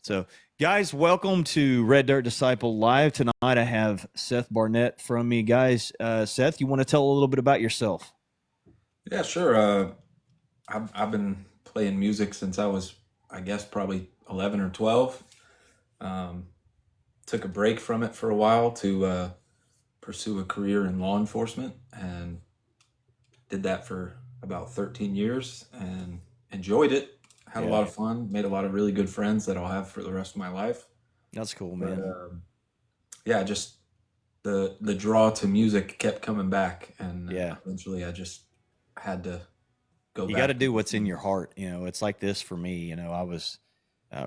So, guys, welcome to Red Dirt Disciple Live. Tonight I have Seth Barnett from me. Guys, Seth, you want to tell a little bit about yourself? Yeah, sure. I've been playing music since I was, I guess, probably 11 or 12. Um, Took a break from it for a while to pursue a career in law enforcement and did that for about 13 years and enjoyed it. Had a Yeah, lot of fun, made a lot of really good friends that I'll have for the rest of my life. that's cool, But man. yeah, just the draw to music kept coming back, and Yeah. eventually I just had to go You got to back to do what's in your pursuing. heart. It's like this for me. I was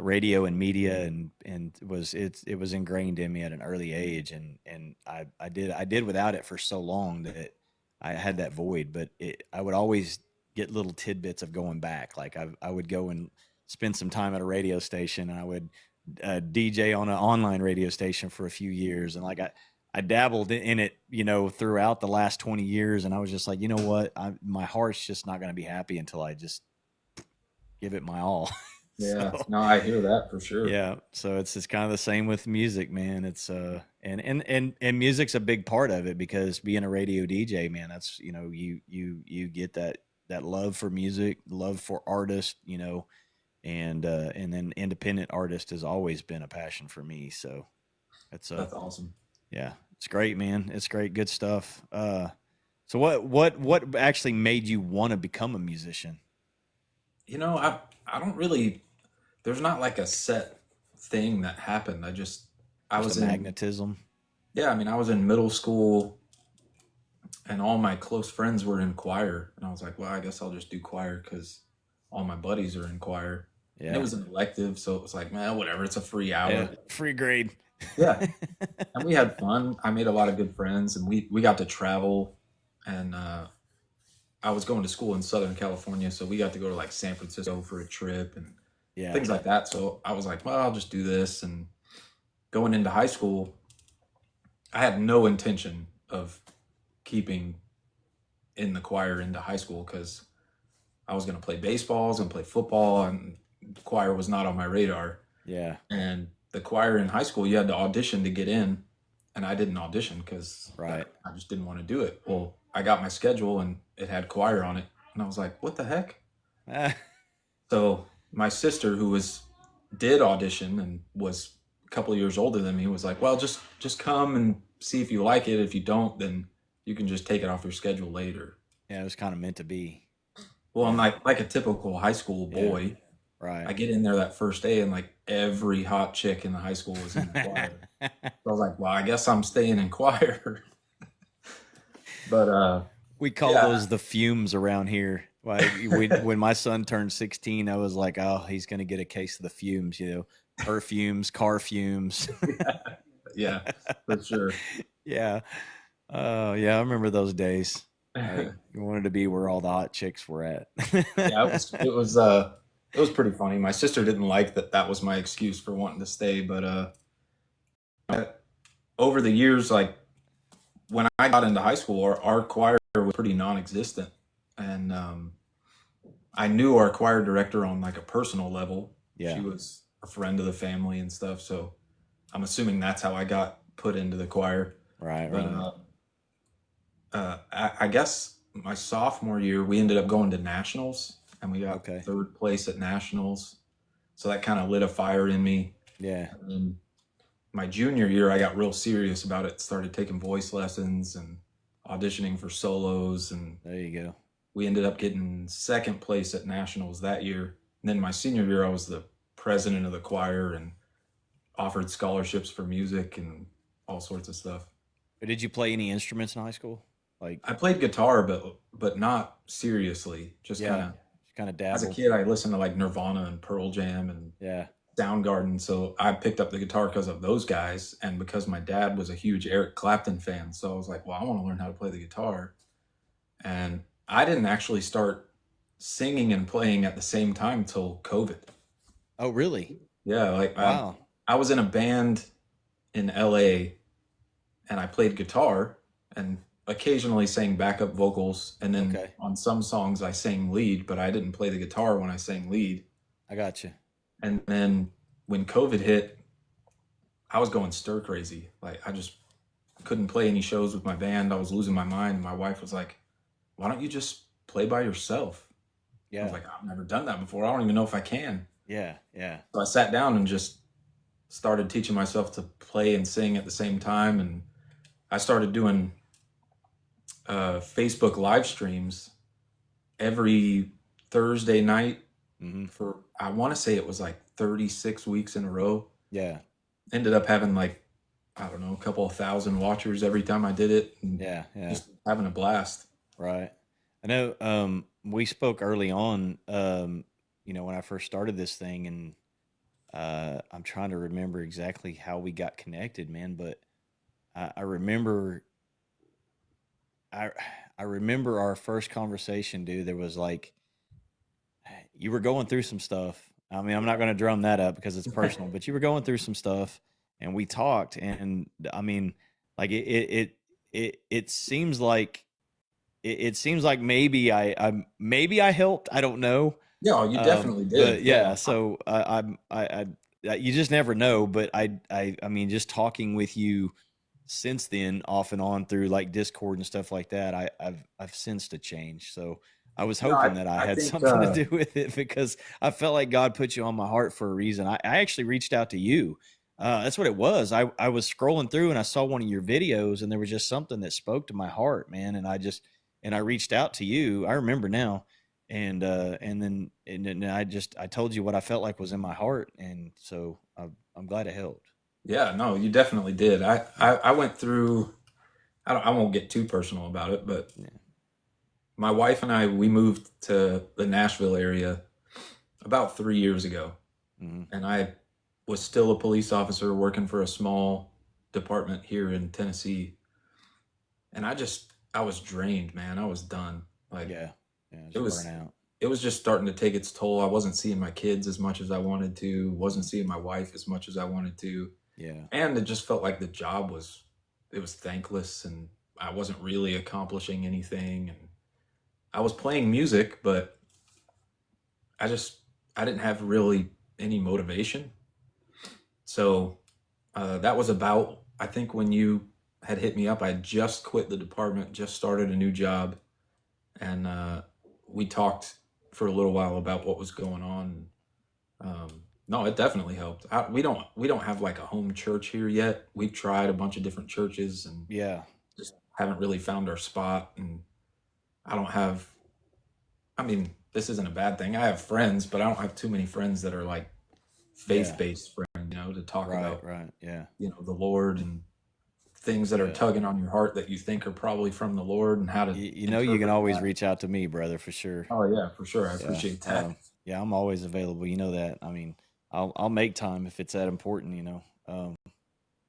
radio and media, and it was ingrained in me at an early age, and I did without it for so long that I had that void. But I would always get little tidbits of going back. Like I would go and spend some time at a radio station, and I would DJ on an online radio station for a few years, and like I dabbled in it, throughout the last 20 years. And I was just like, you know what? My heart's just not going to be happy until I just give it my all. So, Yeah, no, I hear that for sure. yeah. So it's kind of the same with music, man. It's, and music's a big part of it because being a radio DJ, man, that's, you get that love for music, love for artists, and then independent artist has always been a passion for me. So it's That's awesome. yeah, it's great, man. It's great, good stuff. So what actually made you want to become a musician? I don't really, there's not like a set thing that happened. I Just a was in, magnetism. yeah, I mean, I was in middle school and all my close friends were in choir. And I was like, well, I guess I'll just do choir because all my buddies are in choir. And it Yeah, was an elective. So it was like, man, whatever. It's a free hour. yeah, free grade. Yeah. And we had fun. I made a lot of good friends and we got to travel. And I was going to school in Southern California. So we got to go to like San Francisco for a trip and Yeah, things like that. So I was like, well, I'll just do this. And going into high school, I had no intention of keeping in the choir into high school because I was going to play baseball, I was going to play football, and the choir was not on my radar. yeah, And the choir in high school, you had to audition to get in, and I didn't audition because right. I just didn't want to do it. Well, I got my schedule and it had choir on it, and I was like, what the heck? Ah, So my sister, who was did audition and was a couple of years older than me, was like, "Well, just come and see if you like it. If you don't, then you can just take it off your schedule later." yeah, it was kind of meant to be. Well, I'm Yeah, like a typical high school yeah, boy. right. I get in there that first day, and like every hot chick in the high school was in the choir. So I was like, "Well, I guess I'm staying in choir." But We call yeah, those the fumes around here. Like when my son turned 16, I was like, oh, he's gonna get a case of the fumes, perfumes, car fumes. yeah, yeah, for sure. Yeah. Oh, yeah, I remember those days. Like, you wanted to be where all the hot chicks were at. Yeah, it was pretty funny. My sister didn't like that that was my excuse for wanting to stay, but over the years, like when I got into high school, our choir was pretty non-existent, and I knew our choir director on like a personal level. She Yeah. was a friend of the family and stuff, so I'm assuming that's how I got put into the choir. Right, But right. I guess my sophomore year, we ended up going to nationals, and we got Okay. third place at nationals. So that kind of lit a fire in me. Yeah. And then my junior year, I got real serious about it. Started taking voice lessons and auditioning for solos, and There you go. we ended up getting second place at nationals that year. And then my senior year, I was the president of the choir and offered scholarships for music and all sorts of stuff. Did you play any instruments in high school? Like, I played guitar, but not seriously. Just kind yeah, of kind of as a dabbled. kid, I listened to like Nirvana and Pearl Jam and Yeah. Soundgarden. So I picked up the guitar because of those guys and because my dad was a huge Eric Clapton fan. So I was like, well, I want to learn how to play the guitar. And I didn't actually start singing and playing at the same time till COVID. Oh, really? Yeah, Wow. I was in a band in LA and I played guitar and occasionally sang backup vocals. And then Okay. on some songs I sang lead, but I didn't play the guitar when I sang lead. I got you. And then when COVID hit, I was going stir crazy. Like I just couldn't play any shows with my band. I was losing my mind. My wife was like, "Why don't you just play by yourself?" I was Yeah. like, "I've never done that before. I don't even know if I can." Yeah. Yeah. So I sat down and just started teaching myself to play and sing at the same time, and I started doing Facebook live streams every Thursday night Hmm. for I want to say it was like 36 weeks in a row. Yeah. Ended up having like I don't know a couple of thousand watchers every time I did it, and Yeah. Yeah. just having a blast. Right. I know we spoke early on, when I first started this thing, and I'm trying to remember exactly how we got connected, man, but I remember I I remember our first conversation, dude. There was like you were going through some stuff. I mean, I'm not going to drum that up because it's personal, but you were going through some stuff, and we talked, and I mean, like it seems like it seems like maybe maybe I helped. I don't know. Yeah, you definitely But did. Yeah. yeah, so you just never know. But I mean, just talking with you since then, off and on through like Discord and stuff like that, I've sensed a change. So I was No, hoping that I I had think something to do with it because I felt like God put you on my heart for a reason. I actually reached out to you. That's what it was. I was scrolling through and I saw one of your videos and there was just something that spoke to my heart, man. And I reached out to you. I remember now. And then I told you what I felt like was in my heart. And so I'm glad it helped. yeah, no, you definitely did. I Yeah. I, I went through I won't get too personal about it, but Yeah. my wife and I we moved to the Nashville area about 3 years ago, Hmm. and I was still a police officer working for a small department here in Tennessee, and I was drained, man. I was done. Like Yeah. Yeah. it Just burn was out. it was just starting to take its toll. I wasn't seeing my kids as much as I wanted to, wasn't Mhm. seeing my wife as much as I wanted to, Yeah. and it just felt like the job was it was thankless, and I wasn't really accomplishing anything, and I was playing music, but I just I didn't have really any motivation. So that was about I think when you had hit me up, I had just quit the department, just started a new job, and we talked for a little while about what was going on. No, it definitely helped. We don't have like a home church here yet. We've tried a bunch of different churches and Yeah. just haven't really found our spot. And I don't have. I mean, this isn't a bad thing. I have friends, but I don't have too many friends that are like faith Yeah. based friends. To talk Right. about Right. Yeah. the Lord and things that are Yeah. tugging on your heart that you think are probably from the Lord and how to You can interpret always that. reach out to me, brother, for sure. Oh yeah, for sure. I Yeah. appreciate that. Yeah. I'm always available. You know that. I mean, I'll make time if it's that important.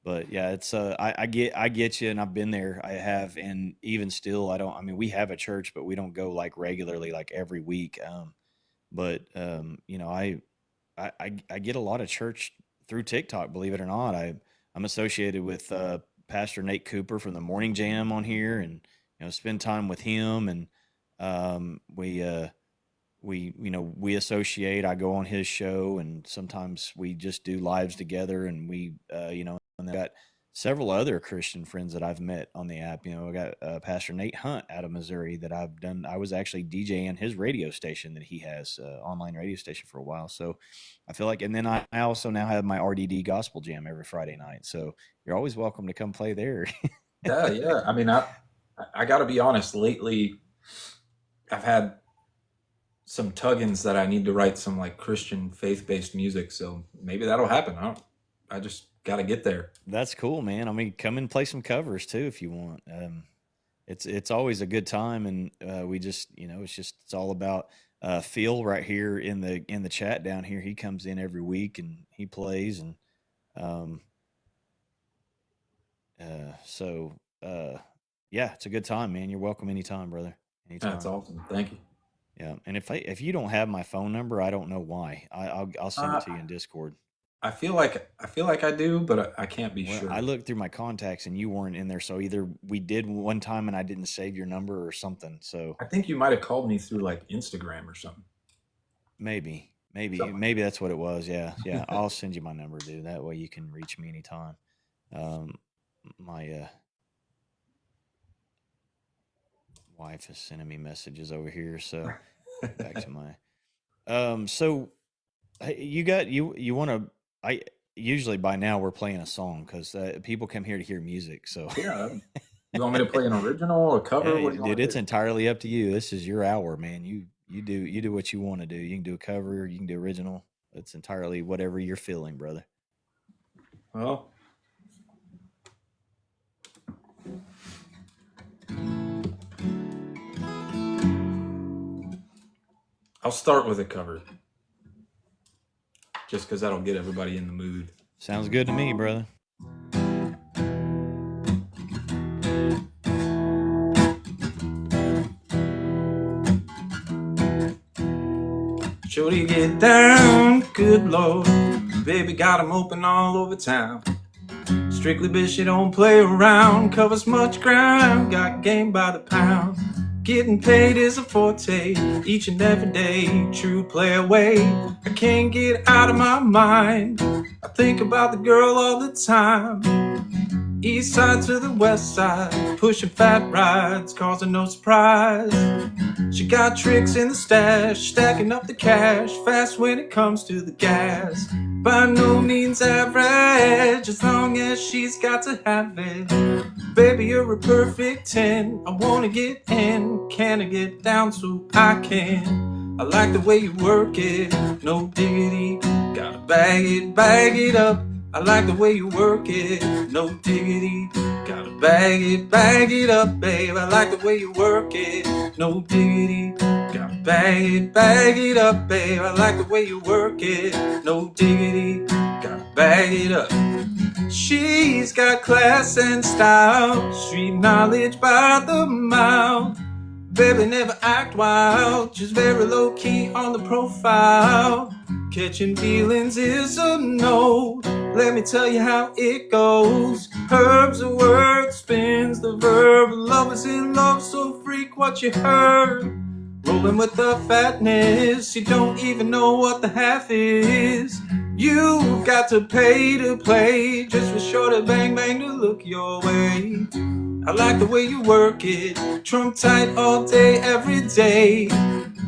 But yeah, it's I get you, and I've been there. I have, and even still, I don't. I mean, we have a church, but we don't go like regularly, like every week. But I get a lot of church through TikTok. Believe it or not, I'm associated with Pastor Nate Cooper from the Morning Jam on here, and spend time with him, and we associate. I go on his show, and sometimes we just do lives together, and and I got several other Christian friends that I've met on the app. I got Pastor Nate Hunt out of Missouri that I've done. I was actually DJing his radio station that he has, online radio station, for a while. So I feel like, and then I also now have my RDD Gospel Jam every Friday night. So you're always welcome to come play there. Yeah, yeah. I mean, I got to be honest. Lately, I've had some tuggins that I need to write some like Christian faith based music. So maybe that'll happen. I just got to get there. That's cool, man. I mean, come and play some covers too if you want. It's always a good time, and we just it's all about Phil right here in the chat down here. He comes in every week and he plays, and um, so yeah, it's a good time, man. You're welcome anytime, brother. That's Anytime. awesome. Thank you. Yeah, and if you don't have my phone number, I don't know why. I'll send it Uh, to you in Discord. I feel like I do, but I can't be Well, I sure. looked through my contacts and you weren't in there, so either we did one time and I didn't save your number or something. So I think you might have called me through like Instagram or something. maybe. Maybe Something like maybe that's what it was. Yeah, yeah. I'll send you my number, dude. That way you can reach me anytime. Um, my wife is sending me messages over here, so get back that. to my. So hey, you want to? I usually by now we're playing a song because people come here to hear music. So Yeah. You want me to play an original, a cover? What hey, do you dude, want to it's do? entirely up to you. This is your hour, man. You do what you want to do. You can do a cover, you can do original. It's entirely whatever you're feeling, brother. Well, I'll start with a cover, just because that'll get everybody in the mood. Sounds good to me, brother. Shorty get down, good lord. Baby got 'em open all over town. Strictly bitch, she don't play around. Covers much ground, got game by the pound. Getting paid is a forte, each and every day. True play away, I can't get out of my mind. I think about the girl all the time. East side to the west side, pushing fat rides, causing no surprise. She got tricks in the stash, stacking up the cash, fast when it comes to the gas. By no means average, as long as she's got to have it. Baby, you're a perfect 10. I wanna get in, can I get down so I can? I like the way you work it, no diggity. Gotta bag it up. I like the way you work it, no diggity. Gotta bag it up, babe. I like the way you work it, no diggity. Gotta bag it up, babe. I like the way you work it, no diggity. Gotta bag it up. She's got class and style, street knowledge by the mile. Baby never act wild, just very low key on the profile. Catching feelings is a no. Let me tell you how it goes. Herbs a word, spins the verb. Love is in love, so freak what you heard. Rolling with the fatness, you don't even know what the half is. You've got to pay to play, just for sure to bang bang to look your way. I like the way you work it, trump tight all day, every day.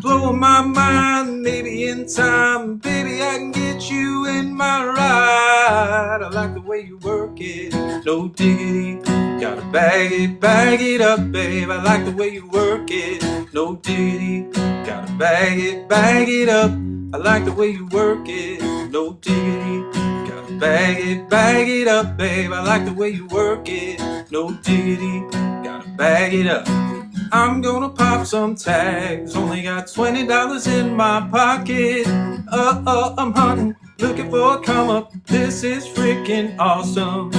Blowing my mind, maybe in time, baby, I can get you in my ride. I like the way you work it, no diggity. Gotta bag it up, babe. I like the way you work it, no diggity. Gotta bag it up. I like the way you work it, no diggity. Gotta bag it up, babe. I like the way you work it, no diggity. Gotta bag it up. I'm gonna pop some tags. Only got $20 in my pocket. I'm hunting, looking for a come up. This is freaking awesome.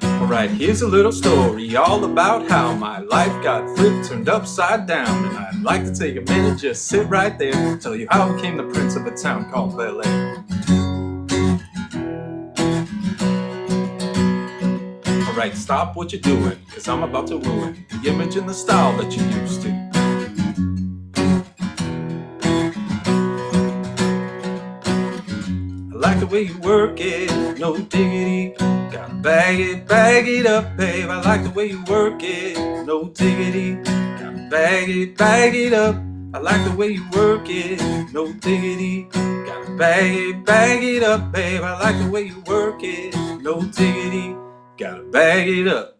Alright, here's a little story all about how my life got flipped, turned upside down. And I'd like to take a minute, just sit right there, and tell you how I became the prince of a town called Bel Air. Alright, stop what you're doing, cause I'm about to ruin the image and the style that you used to. I like the way you work it, no diggity. Gotta bag it up, babe. I like the way you work it, no diggity. Gotta bag it up. I like the way you work it, no diggity. Gotta bag it up, babe. I like the way you work it, no diggity. Gotta bag it up.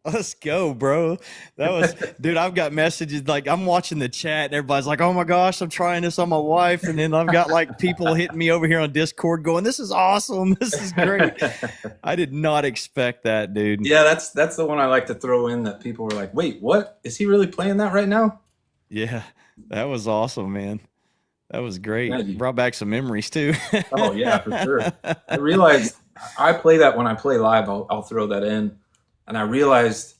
Let's go, bro. That was, dude. I've got messages like I'm watching the chat and everybody's like, "Oh my gosh, I'm trying this on my wife," and then I've got like people hitting me over here on Discord going, "This is awesome. This is great." I did not expect that, dude. Yeah, that's the one I like to throw in that people were like, "Wait, what? Is he really playing that right now?" Yeah, that was awesome, man. That was Yeah, great. Brought back some memories too. oh yeah, for sure. I realized I play that when I play live. I'll throw that in, and I realized,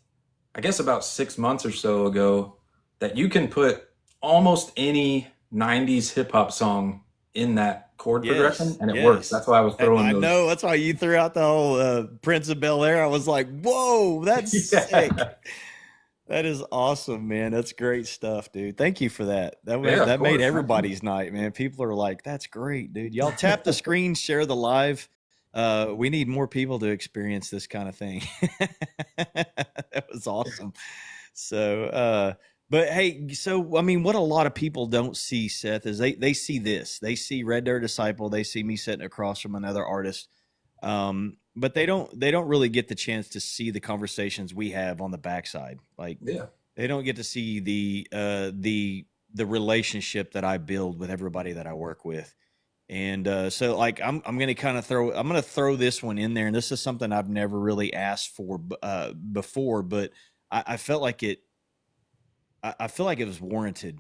I guess about 6 months or so ago, that you can put almost any '90s hip hop song in that chord progression, Yes, and it works. yes. That's why I was throwing I those. know. That's why you threw out the whole Prince of Bel Air. I was like, whoa, that's sick. Yeah, That is awesome, man. That's great stuff, dude. Thank you for that. yeah, of That made course. Thank everybody's night, man. People are like, "That's great, dude." Y'all tap the screen, share the live. We need more people to experience this kind of thing. That was awesome. So, but hey, so I mean, what a lot of people don't see, Seth, is they see this. They see Red Dirt Disciple. They see me sitting across from another artist, but they don't really get the chance to see the conversations we have on the backside. Like you. Yeah, they don't get to see the relationship that I build with everybody that I work with. And so like I'm gonna kind of throw this one in there, and this is something I've never really asked for before, but I felt like I feel like it was warranted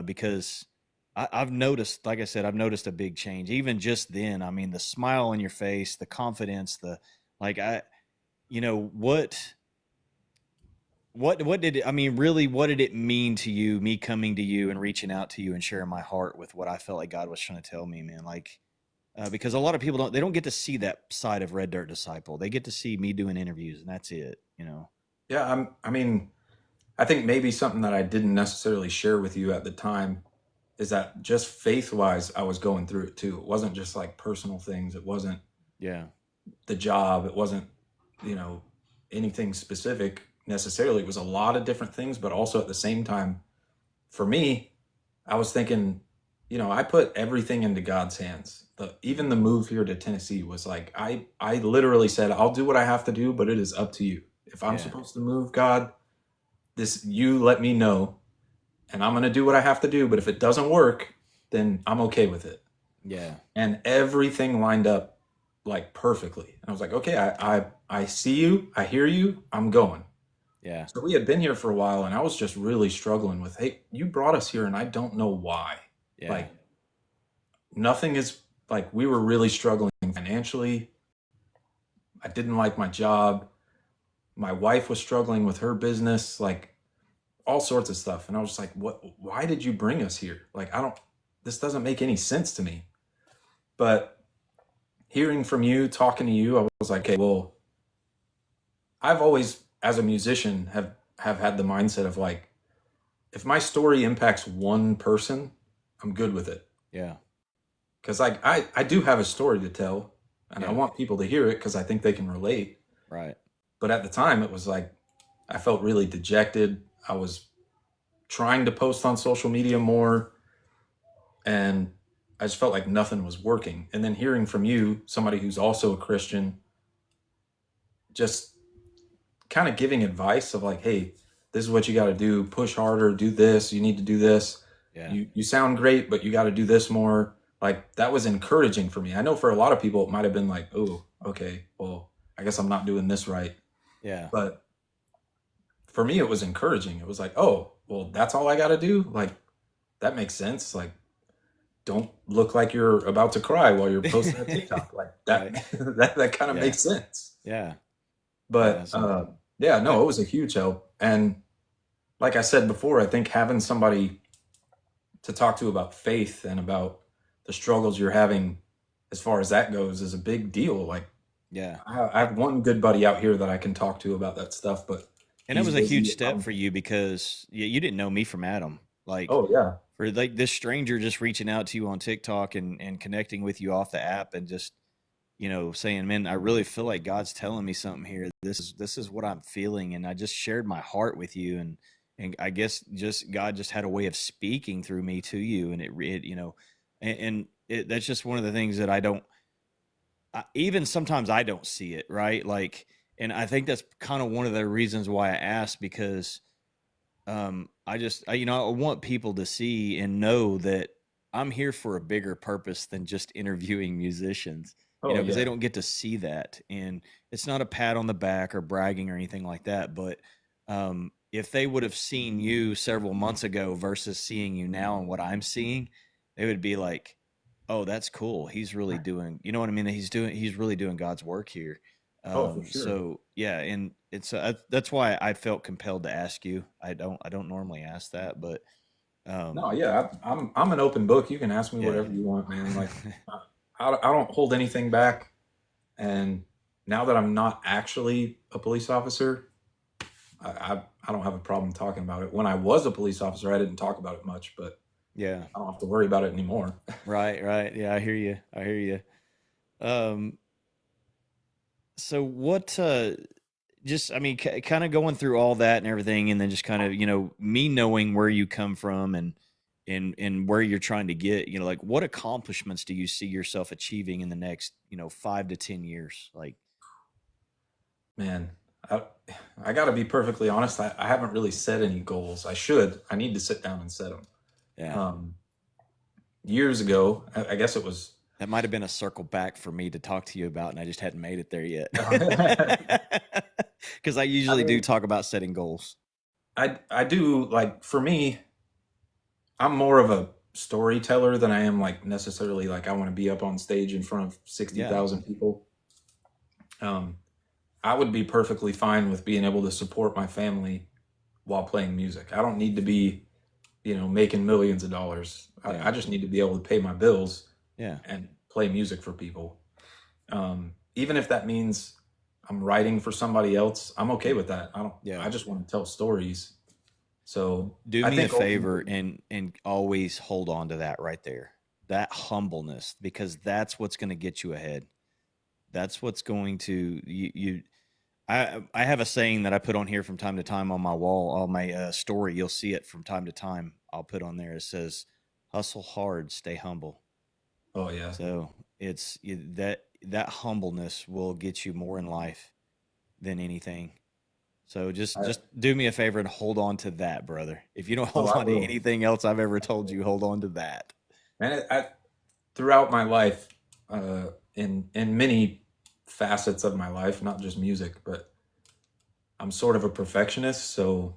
because I've noticed, like I said, I've noticed a big change. Even just then, I mean, the smile on your face, the confidence, the like, you know, what did it, I mean, really, what did it mean to you, me coming to you and reaching out to you and sharing my heart with what I felt like God was trying to tell me, man? Like, because a lot of people they don't get to see that side of Red Dirt Disciple. They get to see me doing interviews, and that's it, you know? yeah. I mean, I think maybe something that I didn't necessarily share with you at the time is that just faith wise, I was going through it too. It wasn't just like personal things. It wasn't Yeah, the job. It wasn't, you know, anything specific necessarily. It was a lot of different things, but also at the same time, for me, I was thinking, you know, I put everything into God's hands. Even the move here to Tennessee was like, I literally said, I'll do what I have to do, but it is up to you. If I'm yeah, supposed to move, God, this, you let me know, and I'm going to do what I have to do. But if it doesn't work, then I'm okay with it. yeah, And everything lined up like perfectly. And I was like, okay, I see you, I hear you, I'm going. yeah, So we had been here for a while, and I was just really struggling with, hey, you brought us here, and I don't know why. yeah, Like nothing is like we were really struggling financially. I didn't like my job. My wife was struggling with her business, like all sorts of stuff. And I was just like, what, why did you bring us here? Like, I don't, this doesn't make any sense to me. But hearing from you, talking to you, I was like, okay, well, I've always, as a musician, have had the mindset of like, if my story impacts one person, I'm good with it. yeah, Because like I do have a story to tell, and I yeah. want people to hear it because I think they can relate. Right. But at the time, it was like I felt really dejected. I was trying to post on social media more, and I just felt like nothing was working. And then hearing from you, somebody who's also a Christian, just kind of giving advice of like, hey, this is what you got to do, push harder, do this, you need to do this. Yeah. You sound great, but you got to do this more. Like that was encouraging for me. I know for a lot of people it might have been like, oh, okay, well, I guess I'm not doing this right. Yeah. But for me it was encouraging. It was like, oh, well, that's all I got to do. Like that makes sense. Like don't look like you're about to cry while you're posting a TikTok. Like that Right. that kind of Yeah. makes sense. Yeah. Yeah. But That's awesome. yeah, I, no, it was a huge help. And like I said before, I think having somebody to talk to about faith and about the struggles you're having as far as that goes is a big deal. Like yeah. I have one good buddy out here that I can talk to about that stuff, but And that he's was a huge busy. step for you because you didn't know me from Adam. Like Oh yeah. for like this stranger just reaching out to you on TikTok and connecting with you off the app and just, you know, saying, man, I really feel like God's telling me something here. This is what I'm feeling. And I just shared my heart with you. And I guess just God just had a way of speaking through me to you. And it you know, that's just one of the things that I don't, even sometimes I don't see it, right? Like, and I think that's kind of one of the reasons why I asked because you know, I want people to see and know that I'm here for a bigger purpose than just interviewing musicians, you Oh know, because they yeah. don't get to see that. And it's not a pat on the back or bragging or anything like that. But if they would have seen you several months ago versus seeing you now and what I'm seeing, they would be like, oh, that's cool. He's really doing, you know what I mean? He's really doing God's work here. Oh for sure. So yeah, and it's that's why I felt compelled to ask you. I don't normally ask that, but Um, No, yeah, I'm an open book. You can ask me yeah, whatever you want, man. Like, I don't hold anything back. And now that I'm not actually a police officer, I don't have a problem talking about it. When I was a police officer, I didn't talk about it much, but yeah, I don't have to worry about it anymore. right, right. Yeah, I hear you. I hear you. Um, so what? Just I mean, kind of going through all that and everything, and then just kind of me knowing where you come from and where you're trying to get. Like what accomplishments do you see yourself achieving in the next 5 to 10 years? Like, Man, I, I got to be perfectly honest. I haven't really set any goals. I should. I need to sit down and set them. yeah. Um, Years ago, I guess it was. That might have been a circle back for me to talk to you about, and I just hadn't made it there yet. I Because I usually do mean, talk about setting goals. I do like for me. I'm more of a storyteller than I am like necessarily like I want to be up on stage in front of sixty Yeah, thousand people. Um, I would be perfectly fine with being able to support my family while playing music. I don't need to be, making millions of dollars. yeah, I just need to be able to pay my bills yeah, and play music for people. Even if that means I'm writing for somebody else, I'm okay with that. yeah. I just want to tell stories. So Do I me a think favor ultimately, and always hold on to that right there. That humbleness, because that's what's going to get you ahead. That's what's going to you. I have a saying that I put on here from time to time on my wall, on my story. You'll see it from time to time. I'll put on there. It says, "Hustle hard, stay humble." oh yeah. So that humbleness will get you more in life than anything. So just do me a favor and hold on to that, brother. If you don't Oh, hold I on to will. anything else I've ever told you, hold on to that. And throughout my life, in many facets of my life, not just music, but I'm sort of a perfectionist. So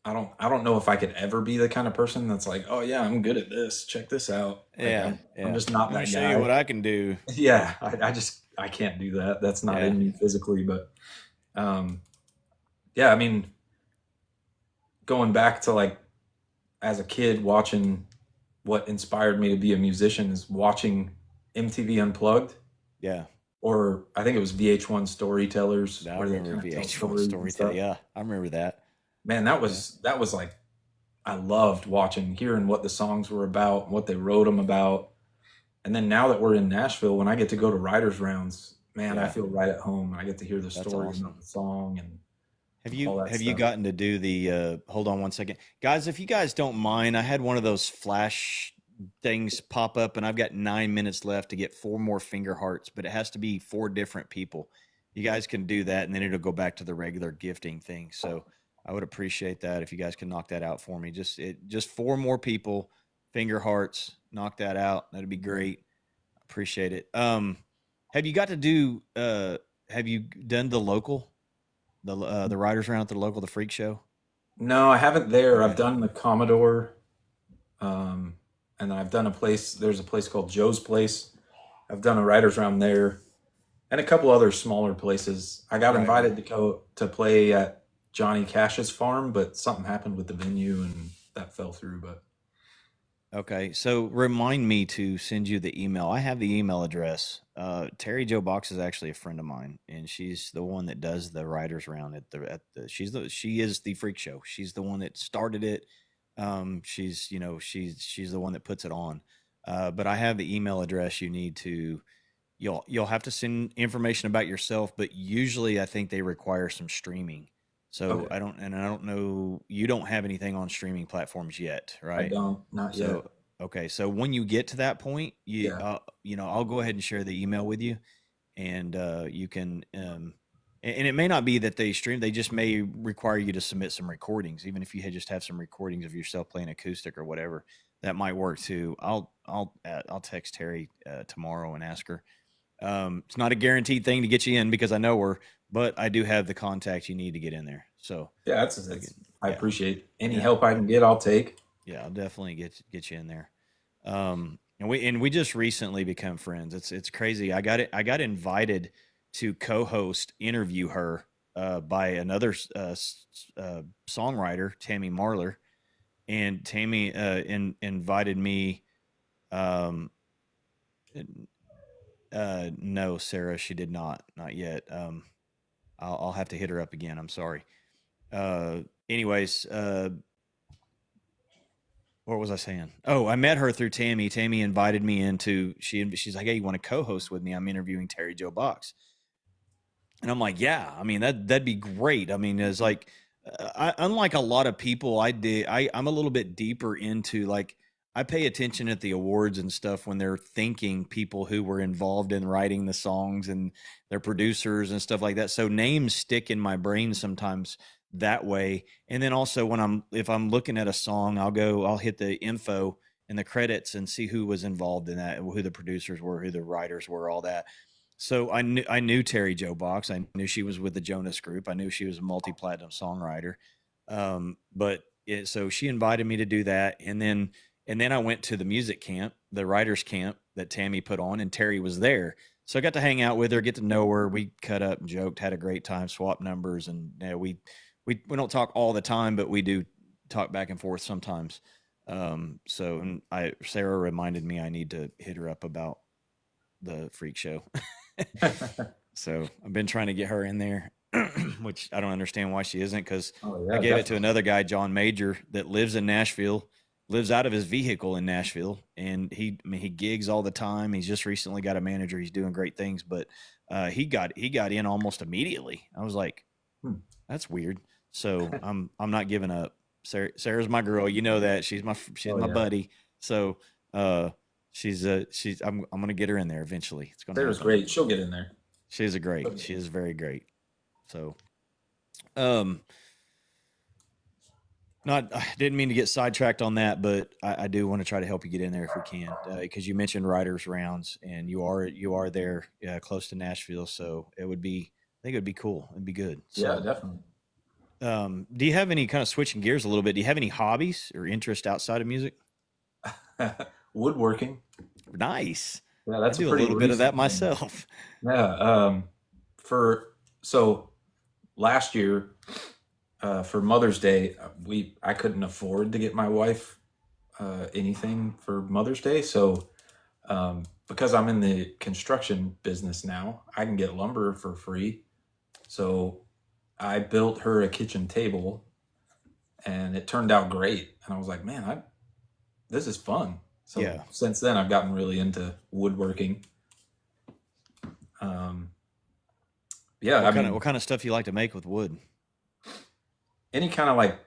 I don't know if I could ever be the kind of person that's like, oh yeah, I'm good at this. Check this out. Like Yeah, I'm yeah. just not I'm gonna that show you guy. what I can do. Yeah, I can't do that. That's not Yeah, in me physically. But um, yeah, I mean, going back to like as a kid watching what inspired me to be a musician is watching MTV Unplugged, yeah. or I think it was VH1 Storytellers, I where they remember kind of tell VH1 stories and Storytell. stuff. Yeah, I remember that. Man, Yeah, that was like I loved watching, hearing what the songs were about, what they wrote them about. And then now that we're in Nashville, when I get to go to writers' rounds, man, I yeah. feel right at home. I get to hear the That's story awesome. about the song and Have all you that have you stuff. gotten to do the hold on one second. Guys, if you guys don't mind, I had one of those flash things pop up and I've got 9 minutes left to get four more finger hearts, but it has to be four different people. You guys can do that and then it'll go back to the regular gifting thing. So I would appreciate that if you guys can knock that out for me. Just four more people, finger hearts, knock that out. That'd be great. Appreciate it. Have you got to do have you done the local? The riders round at the local, the freak show. No, I haven't there. I've Okay. done the Commodore, um, and then I've done a place. There's a place called Joe's Place. I've done a writers' round there, and a couple other smaller places. I got Right, right. invited to go to play at Johnny Cash's farm, but something happened with the venue, and that fell through. But Okay. So remind me to send you the email. I have the email address. Terry Joe Box is actually a friend of mine, and she's the one that does the riders round she is the freak show. She's the one that started it. She's the one that puts it on. But I have the email address you need to you'll have to send information about yourself, but usually I think they require some streaming. So okay, I don't know, you don't have anything on streaming platforms yet, I right? don't, not yet. So okay, so when you get to that point, Yeah, I'll go ahead and share the email with you, and you can and it may not be that they stream, they just may require you to submit some recordings, even if you just have some recordings of yourself playing acoustic or whatever. That might work too. I'll text Terry tomorrow and ask her. It's not a guaranteed thing to get you in because I know her, but I do have the contact you need to get in there. So yeah, again, I yeah, appreciate any yeah, help I can get. I'll take. yeah. I'll definitely get you in there. And we just recently become friends. It's crazy. I got invited to co-host interview her by another songwriter, Tammy Marler, and Tammy invited me. Um, no, Sarah, she did not yet. I'll have to hit her up again. I'm sorry. Anyways, what was I saying? Oh, I met her through Tammy. Tammy invited me into. She's like, hey, you want to co-host with me? I'm interviewing Terry Joe Box. And I'm like, yeah, I mean that'd be great. I mean, it's like, unlike a lot of people, I'm a little bit deeper into, like, I pay attention at the awards and stuff when they're thanking people who were involved in writing the songs and their producers and stuff like that. So names stick in my brain sometimes that way. And then also when if I'm looking at a song, I'll hit the info and the credits and see who was involved in that, who the producers were, who the writers were, all that. So I knew Terry Joe Box. I knew she was with the Jonas Group. I knew she was a multi-platinum songwriter. So she invited me to do that, and then I went to the music camp, the writers camp that Tammy put on, and Terry was there. So I got to hang out with her, get to know her. We cut up and joked, had a great time, swapped numbers, and we don't talk all the time, but we do talk back and forth sometimes. Sarah reminded me I need to hit her up about the freak show. So I've been trying to get her in there, which I don't understand why she isn't, because Oh I yeah, gave it to definitely. another guy, John Major, that lives in Nashville, lives out of his vehicle in Nashville, and he gigs all the time. He's just recently got a manager. He's doing great things, but he got in almost immediately. I was like, Hmm. that's weird. So I'm not giving up. Sarah's my girl. You know that she's Oh my yeah. buddy. So I'm gonna get her in there eventually. It's gonna Sarah's happen. great. She'll get in there. She is very great. So, um, not I didn't mean to get sidetracked on that, but I do want to try to help you get in there if we can, because you mentioned writers rounds, and you are there, close to Nashville, so I think it would be cool. It'd be good. Yeah, So, definitely. do you have any, kind of switching gears a little bit? Do you have any hobbies or interest outside of music? Woodworking. Nice. Yeah, I that's a do a pretty little bit of that recent thing. myself. Yeah. For so last year, for Mother's Day, I couldn't afford to get my wife anything for Mother's Day, so because I'm in the construction business now, I can get lumber for free. So I built her a kitchen table, and it turned out great. And I was like, man, this is fun. So Yeah. since then, I've gotten really into woodworking. Um, yeah, I What mean, kind of stuff you like to make with wood? any kind of like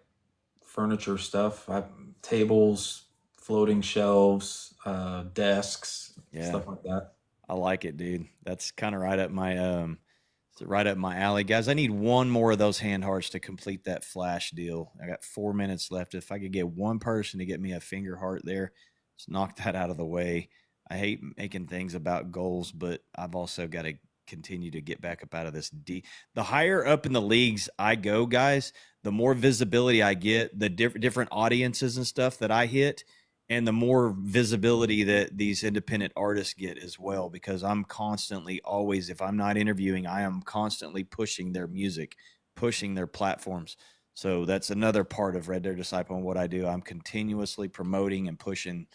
furniture stuff, tables, floating shelves, desks, Yeah. stuff like that. I like it, dude. That's kind of right up my alley, guys. I need one more of those hand hearts to complete that flash deal. I got 4 minutes left. If I could get one person to get me a finger heart there, let's knock that out of the way. I hate making things about goals, but I've also got to continue to get back up out of this D. The higher up in the leagues I go, guys, the more visibility I get, the different audiences and stuff that I hit, and the more visibility that these independent artists get as well, because I'm constantly, always, if I'm not interviewing, I am constantly pushing their music, pushing their platforms. So that's another part of Red Dead Disciple and what I do. I'm continuously promoting and pushing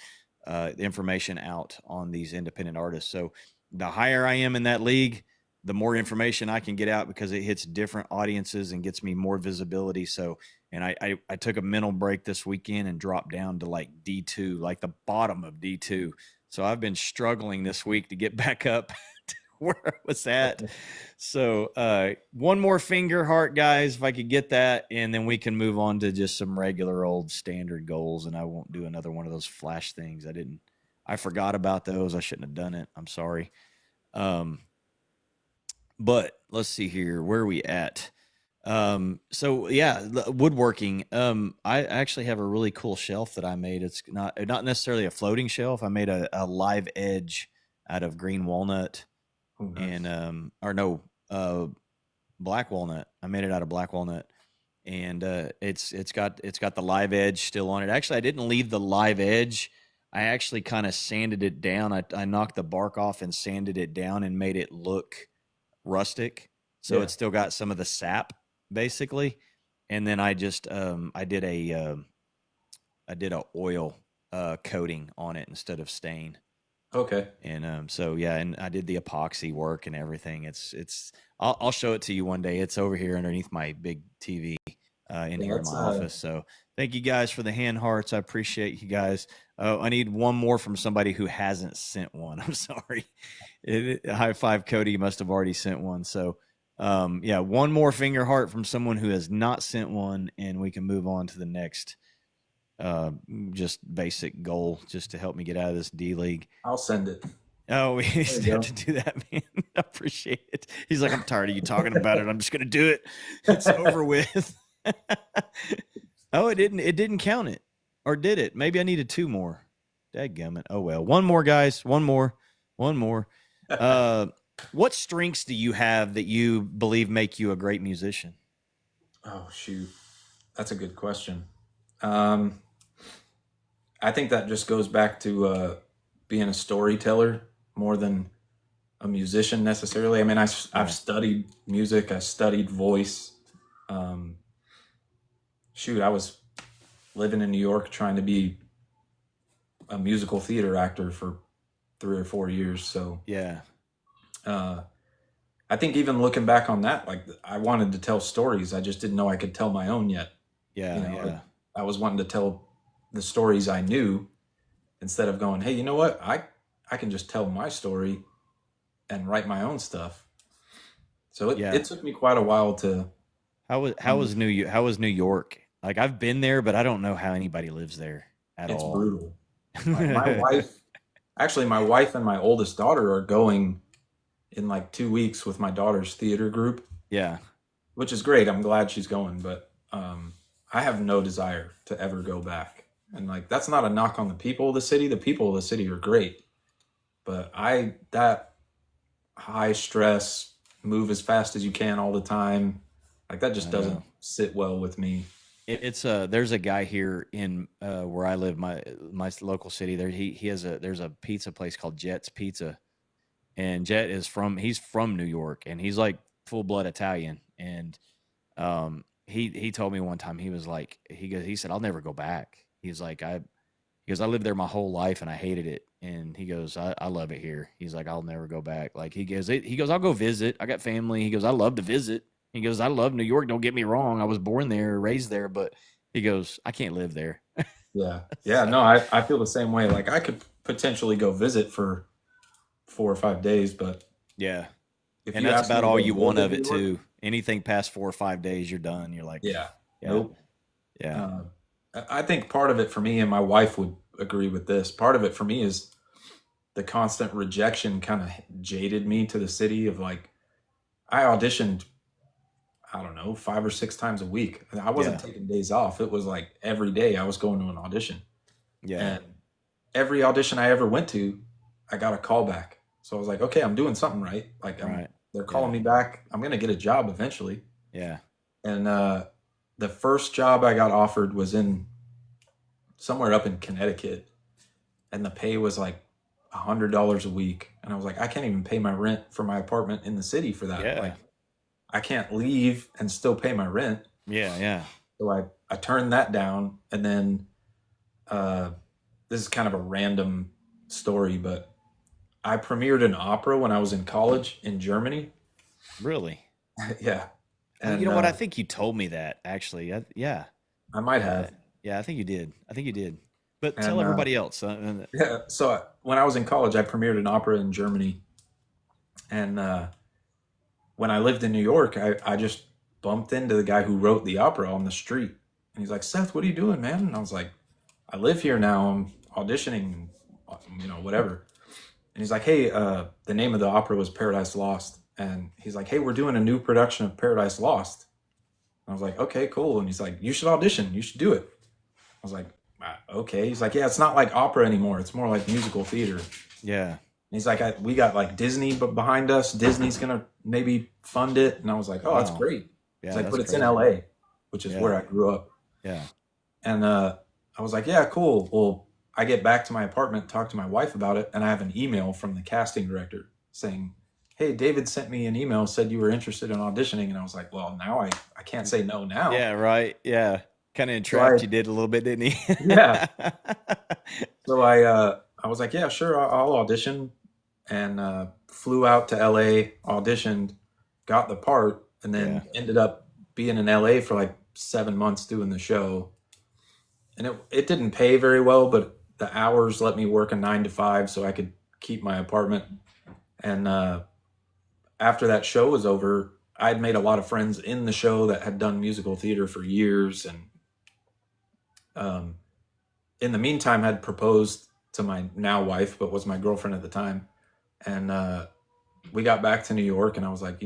the information out on these independent artists. So the higher I am in that league, the more information I can get out, because it hits different audiences and gets me more visibility. So, and I took a mental break this weekend and dropped down to like D2, like the bottom of D2. So I've been struggling this week to get back up to where I was at. So one more finger heart, guys, if I could get that, and then we can move on to just some regular old standard goals, and I won't do another one of those flash things. I forgot about those. I shouldn't have done it. I'm sorry. Um, but let's see here. Where are we at? So yeah, woodworking. I actually have a really cool shelf that I made. It's not necessarily a floating shelf. I made a live edge out of green walnut Oh, and nice. or no, black walnut. I made it out of black walnut, and it's got the live edge still on it. Actually, I didn't leave the live edge. I actually kind of sanded it down. I knocked the bark off and sanded it down and made it look rustic. So Yeah. it's still got some of the sap basically. And then I just I did I did a oil coating on it instead of stain. Okay. And so yeah, and I did the epoxy work and everything. It's I'll show it to you one day. It's over here underneath my big TV in Yeah, here in that's my office. So thank you guys for the hand hearts. I appreciate you guys. I need one more from somebody who hasn't sent one. I'm sorry. High five, Cody. You must have already sent one. So yeah, one more finger heart from someone who has not sent one, and we can move on to the next uh, just basic goal just to help me get out of this D League. I'll send it. Oh, we There used you to have go. to do that, man. I appreciate it. He's like, I'm tired of you talking about it. I'm just gonna do it. It's over with. Oh, it didn't. It didn't count it, or did it? Maybe I needed two more. Dadgummit. Oh well. One more, guys. One more. One more. Uh, what strengths do you have that you believe make you a great musician? Oh shoot, that's a good question. Um, I think that just goes back to being a storyteller more than a musician necessarily. I mean, I've Yeah. studied music, I studied voice. Um, Shoot, I was living in New York trying to be a musical theater actor for 3 or 4 years. So Yeah. uh, I think even looking back on that, like I wanted to tell stories, I just didn't know I could tell my own yet. You Yeah. know, Yeah. I was wanting to tell the stories I knew instead of going, hey, you know what? I can just tell my story and write my own stuff. So Yeah. it took me quite a while to How um, was How was New York? Like I've been there, but I don't know how anybody lives there at it's all. brutal. Like my wife, actually my wife and my oldest daughter are going in like 2 weeks with my daughter's theater group, Yeah. which is great. I'm glad she's going, but I have no desire to ever go back. And like that's not a knock on the people of the city. The people of the city are great, but I that high stress, move as fast as you can all the time, like that just I doesn't know. sit well with me. It's there's a guy here in where I live, my local city. There he has a there's a pizza place called Jet's Pizza, and Jet is from he's from New York, and he's like full blood Italian. And he told me one time he was like he said I'll never go back. He's like he goes I lived there my whole life and I hated it, and he goes I love it here. He's like I'll never go back. Like he goes I'll go visit. I got family. He goes I love to visit. He goes I love New York. Don't get me wrong. I was born there, raised there, but he goes I can't live there. Yeah. Yeah. So No, I feel the same way. Like I could potentially go visit for 4 or 5 days, but yeah, if and you that's ask me about to all go you live want in of New it York, too. Anything past 4 or 5 days, you're done. You're like, yeah. yeah, Nope. yeah, Uh, I think part of it for me, and my wife would agree with this, part of it for me is the constant rejection kind of jaded me to the city of like, I auditioned, I don't know, 5 or 6 times a week. I wasn't yeah, taking days off. It was like every day I was going to an audition. yeah. And every audition I ever went to, I got a call back. So I was like, okay, I'm doing something right. Like Right. they're calling Yeah, me back. I'm gonna get a job eventually. yeah, And the first job I got offered was in somewhere up in Connecticut, and the pay was like $100 a week. And I was like, I can't even pay my rent for my apartment in the city for that. yeah, Like, I can't leave and still pay my rent. yeah, yeah. So I turned that down, and then uh, this is kind of a random story, but I premiered an opera when I was in college in Germany. Really? Yeah, You and know what? I think you told me that actually. Yeah, I might uh, have. yeah. I think you did. I think you did. But tell And everybody else. yeah, so when I was in college, I premiered an opera in Germany, and when I lived in New York, I just bumped into the guy who wrote the opera on the street, and he's like, "Seth, what are you doing, man?" And I was like, "I live here now. I'm auditioning, whatever." And he's like, "Hey, the name of the opera was Paradise Lost," and he's like, "Hey, we're doing a new production of Paradise Lost." And I was like, "Okay, cool." And he's like, "You should audition. You should do it." I was like, "Okay." He's like, "Yeah, it's not like opera anymore. It's more like musical theater." yeah, And he's like, "We got like Disney behind us. Disney's gonna maybe fund it." And I was like, "Oh, that's wow, great." He's yeah. like, That's "But it's in crazy. LA, which is where Yeah, I grew up." yeah, And I was like, "Yeah, cool." Well, I get back to my apartment, talk to my wife about it, and I have an email from the casting director saying, "Hey, David sent me an email, said you were interested in auditioning." And I was like, "Well, now I can't say no now." yeah. Right. Yeah, Kind of So I entrapped you did a little bit, didn't he? yeah. So I was like, yeah, sure, I'll audition, and flew out to LA, auditioned, got the part, and Yeah. then ended up being in LA for like 7 months doing the show. And it didn't pay very well, but the hours let me work a 9 to 5 so I could keep my apartment. And after that show was over, I'd made a lot of friends in the show that had done musical theater for years, and um, in the meantime had proposed to my now wife, but was my girlfriend at the time. And we got back to New York, and I was like,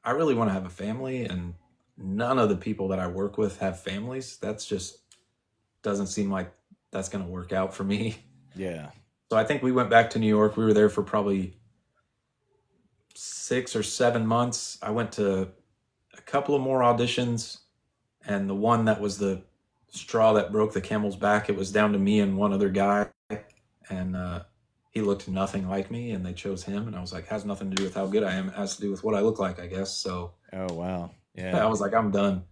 I really want to have a family, and none of the people that I work with have families. That's just doesn't seem like that's going to work out for me. Yeah. So I think we went back to New York. We were there for probably 6 or 7 months. I went to a couple of more auditions, and the one that was the straw that broke the camel's back, it was down to me and one other guy, and he looked nothing like me, and they chose him. And I was like, has nothing to do with how good I am. It has to do with what I look like, I guess. So Oh wow. I Yeah. was like, I'm done.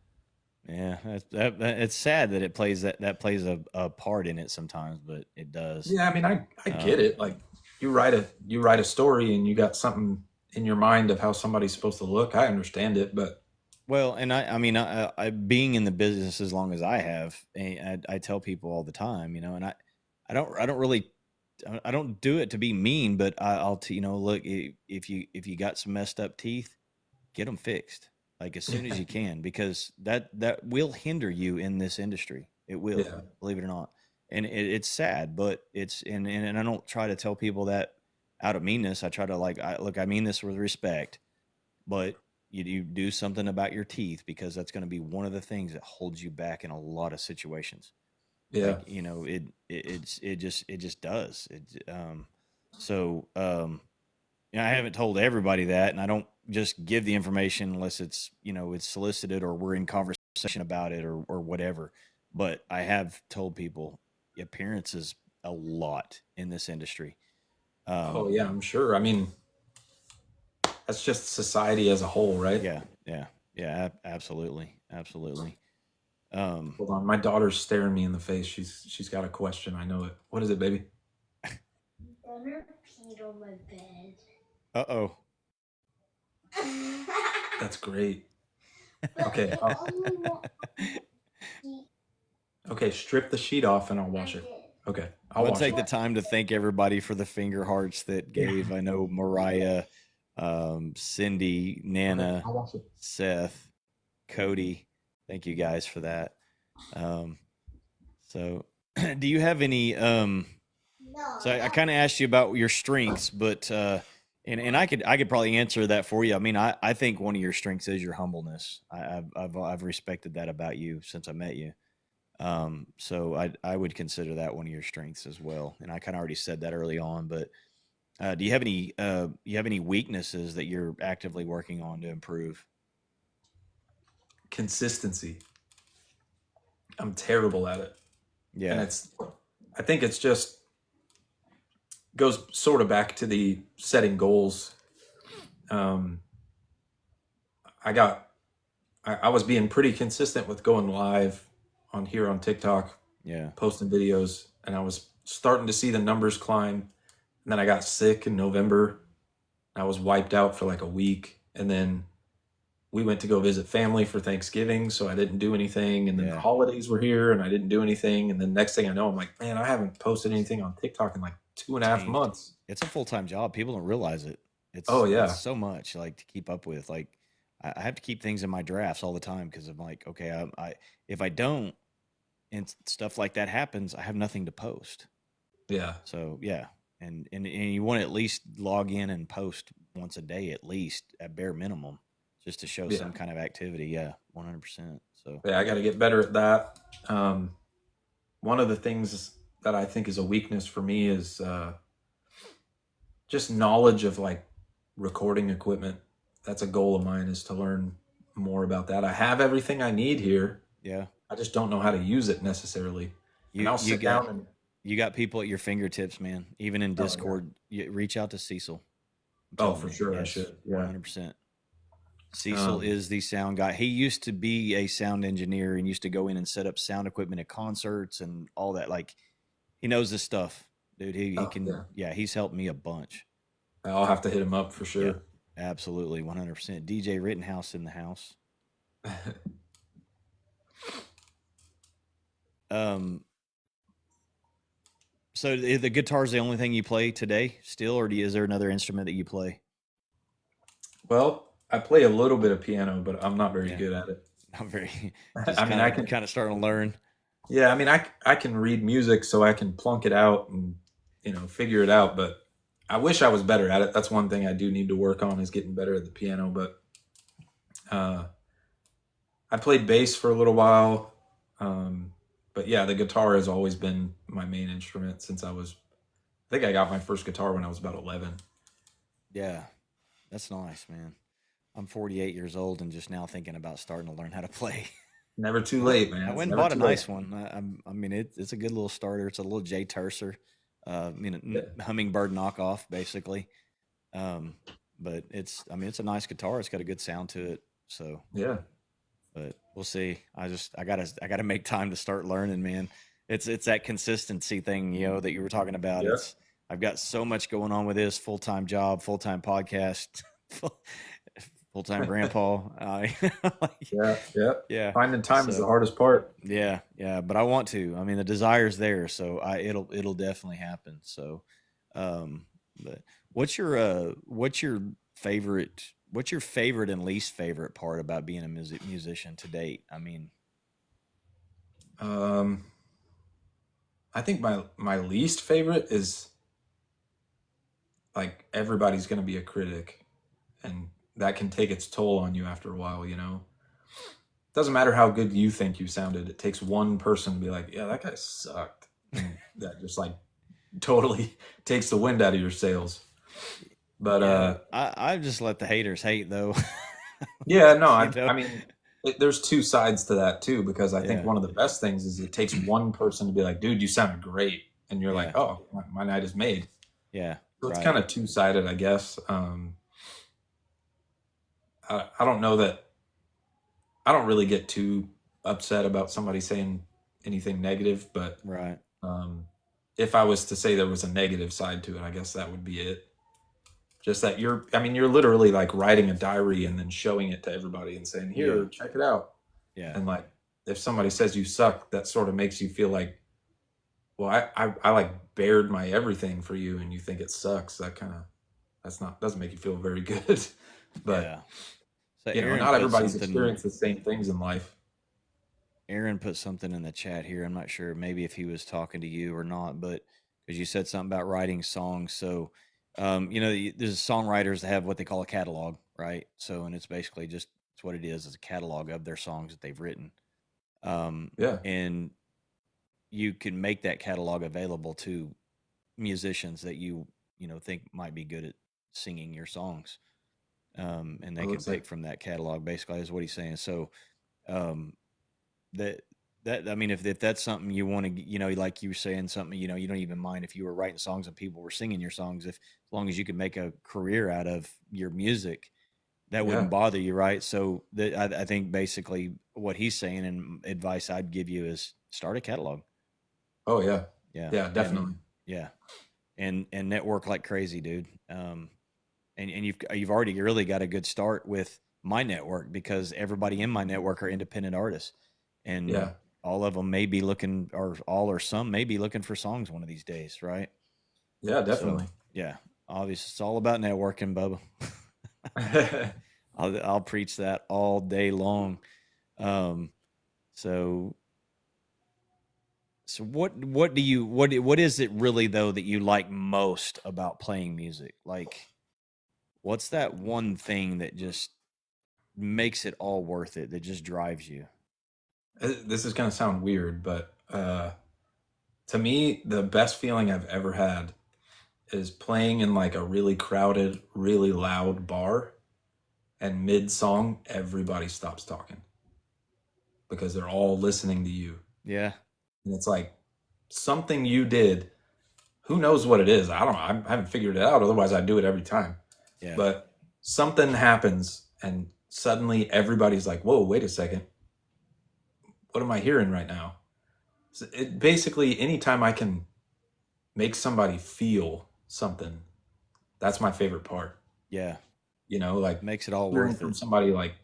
Yeah. It's sad that it plays that plays a part in it sometimes, but it does. Yeah, I mean, I get Um, it. Like you write a story, and you got something in your mind of how somebody's supposed to look. I understand it, but well, and I mean, I being in the business as long as I have, I tell people all the time, and I don't really, I don't do it to be mean, but I'll, look, if you got some messed up teeth, get them fixed like as soon as you can, because that will hinder you in this industry. It will, yeah, believe it or not, and it's sad, but and I don't try to tell people that out of meanness. I try to look, I mean this with respect, but you do something about your teeth, because that's going to be one of the things that holds you back in a lot of situations. yeah. Like, it just does it. So I haven't told everybody that, and I don't just give the information unless it's solicited or we're in conversation about it, or whatever. But I have told people appearances a lot in this industry. Oh um yeah, I'm sure. I mean, that's just society as a whole, right? yeah, yeah, yeah, absolutely, absolutely. um Hold on, my daughter's staring me in the face. She's got a question. I know it. What is it, baby? Gunner peed on my bed. Uh-oh. That's great. Okay, But I only want to okay. Strip the sheet off, and I'll wash it. Okay, I'm I'll gonna wash take it. the time to thank everybody for the finger hearts that Yeah. gave. I know Mariah, Cindy, Okay, Nana, I'll wash it. Seth, Cody. Thank you guys for that. Um, so, do you have any? no. So I kind of asked you about your strengths, but and I could probably answer that for you. I mean, I think one of your strengths is your humbleness. I've respected that about you since I met you. So I would consider that one of your strengths as well. And I kind of already said that early on, but do you have any weaknesses that you're actively working on to improve? Consistency. I'm terrible at it, and Yeah, I think it's just goes sort of back to the setting goals. Um, I got I was being pretty consistent with going live on here on TikTok, yeah, posting videos, and I was starting to see the numbers climb. And then I got sick in November. I was wiped out for like a week, and then we went to go visit family for Thanksgiving, so I didn't do anything. And then the yeah. holidays were here, and I didn't do anything. And then next thing I know, I'm like, man, I haven't posted anything on TikTok in like 2.5 Dang, months. it's a full time job. People don't realize it. Oh It's yeah, so much like to keep up with. Like I have to keep things in my drafts all the time because I'm like, okay, I if I don't and stuff like that happens, I have nothing to post. yeah, So yeah, and you want to at least log in and post once a day at least at bare minimum, just to show yeah, some kind of activity. Yeah, 100%. So yeah. I got to get better at that. One of the things that I think is a weakness for me is just knowledge of like recording equipment. That's a goal of mine, is to learn more about that. I have everything I need here. yeah, I just don't know how to use it necessarily. And you I'll you sit got down and you got people at your fingertips, man. Even in oh yeah. Discord, reach out to Cecil. I'm Oh, telling for you, sure I yes, should. Yeah. 100%. Cecil Um, is the sound guy. He used to be a sound engineer and used to go in and set up sound equipment at concerts and all that. Like he knows this stuff, dude. He oh can. yeah, Yeah, he's helped me a bunch. I'll have to hit him up for Yeah, sure. absolutely, 100%. DJ Rittenhouse in the house. Um, so the guitar is the only thing you play today, still, or is there another instrument that you play? Well, I play a little bit of piano, but I'm not very Yeah, good at it. not very. I Just mean, kind I of can, kind of starting to learn. yeah, I mean, I can read music, so I can plunk it out and figure it out. But I wish I was better at it. That's one thing I do need to work on is getting better at the piano. But uh, I played bass for a little while. Um, but yeah, the guitar has always been my main instrument since I was. I think I got my first guitar when I was about 11. Yeah, that's nice, man. I'm 48 years old and just now thinking about starting to learn how to play. Never too I went, late, man. I It's went and never bought a too late. nice one. I mean, it's a good little starter. It's a little Jay Tercer, Yeah, hummingbird knockoff, basically. Um, but I mean, it's a nice guitar. It's got a good sound to it. So, yeah, but we'll see. I gotta make time to start learning, man. It's that consistency thing, that you were talking about. yeah, I've got so much going on with this full time job, full time podcast, full time grandpa. Like, yeah, yeah. yeah. Finding time is the So hardest part. yeah, yeah. But I want to. I mean, the desire's there, so it'll definitely happen. So, um, but what's your favorite and least favorite part about being a musician to date? I mean, Um, I think my least favorite is like everybody's going to be a critic, and that can take its toll on you after a while. Doesn't matter how good you think you sounded. It takes one person to be like, "Yeah, that guy sucked," and that just like totally takes the wind out of your sails. But yeah. I just let the haters hate though. yeah, no, you know, I mean, there's two sides to that too, because I think yeah, one of the best things is it takes one person to be like, "Dude, you sounded great," and you're like, yeah, "Oh, my night is made." yeah. So it's Right, kind of two sided, I guess. I don't know that I don't really get too upset about somebody saying anything negative, but right. um, if I was to say there was a negative side to it, I guess that would be it. Just that I mean, you're literally like writing a diary and then showing it to everybody and saying, Yeah, "Here, check it out." yeah, And like, if somebody says you suck, that sort of makes you feel like, well, I like bared my everything for you, and you think it sucks. That's not doesn't make you feel very good. But yeah. So Aaron not put everybody's something. experienced the same things in life. Aaron put something in the chat here. I'm not sure maybe if he was talking to you or not, but because you said something about writing songs. So, there's songwriters that have what they call a catalog, right? So, and it's basically just it's what it is. It's a catalog of their songs that they've written. Um, Yeah. and you can make that catalog available to musicians that think might be good at singing your songs. And It they can looks like pick from that catalog. Basically, is what he's saying. So, um, that I mean, if that's something you want to, like you were saying, something, you don't even mind if you were writing songs and people were singing your songs, if as long as you can make a career out of your music, that yeah. wouldn't bother you, right? So I think basically what he's saying and advice I'd give you is start a catalog. Oh yeah. Yeah, Yeah, definitely. and yeah, and network like crazy, dude. And you've already really got a good start with my network because everybody in my network are independent artists, and Yeah. all of them may be looking, or all or some may be looking for songs one of these days, right? Yeah, So definitely. yeah, obviously it's all about networking, Bubba. I'll preach that all day long. Um, so what is it really though that you like most about playing music? Like, what's that one thing that just makes it all worth it, that just drives you? This is going to sound weird, but to me, the best feeling I've ever had is playing in like a really crowded, really loud bar, and mid song, everybody stops talking because they're all listening to you. Yeah, And it's like something you did. Who knows what it is? I don't know. I haven't figured it out. Otherwise, I'd do it every time. yeah, But something happens, and suddenly everybody's like, whoa, wait a second. What am I hearing right now? So it basically, anytime I can make somebody feel something, that's my favorite part. Yeah, Like makes it all hearing worth from it. somebody like,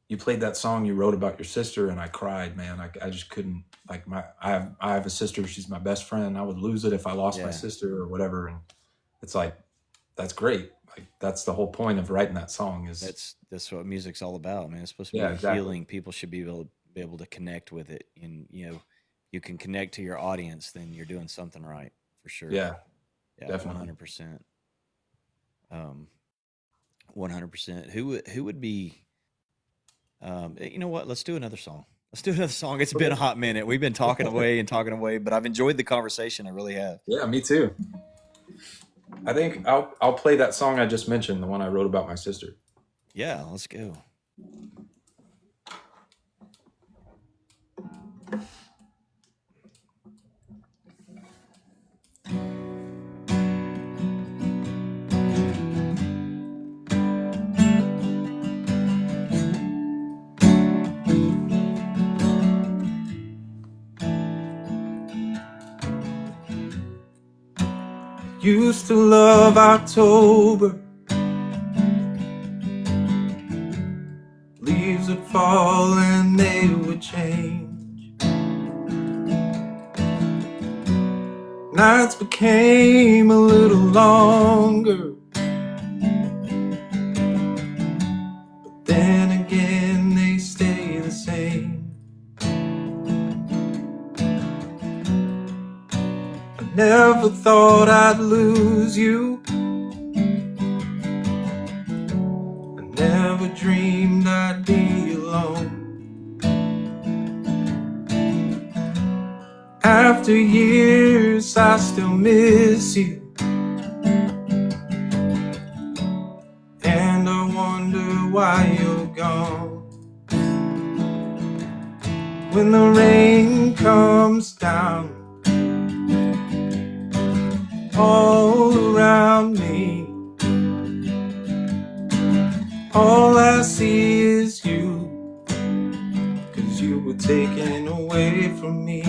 you played that song you wrote about your sister and I cried, man. I just couldn't, like, I have a sister, she's my best friend. I would lose it if I lost my Yeah, sister or whatever. And it's like, that's great. Like, that's the whole point of writing that song is, that's what music's all about, man. It's supposed to yeah, be exactly. healing. People should be able to connect with it, and you can connect to your audience, then you're doing something right for sure. Yeah, Yeah, one definitely. hundred percent. 100%. Who would be? You know what? Let's do another song. Let's do another song. It's been a hot minute. We've been talking away and talking away, but I've enjoyed the conversation. I really have. Yeah, me too. I think I'll play that song I just mentioned, the one I wrote about my sister. Yeah, let's go. Used to love October. Leaves would fall and they would change. Nights became a little longer. But then again they stay the same. I never thought I'd lose you. I never dreamed I'd be alone. After years I still miss you. And I wonder why you're gone. When the rain comes down all around me, all I see is you, 'cause you were taken away from me.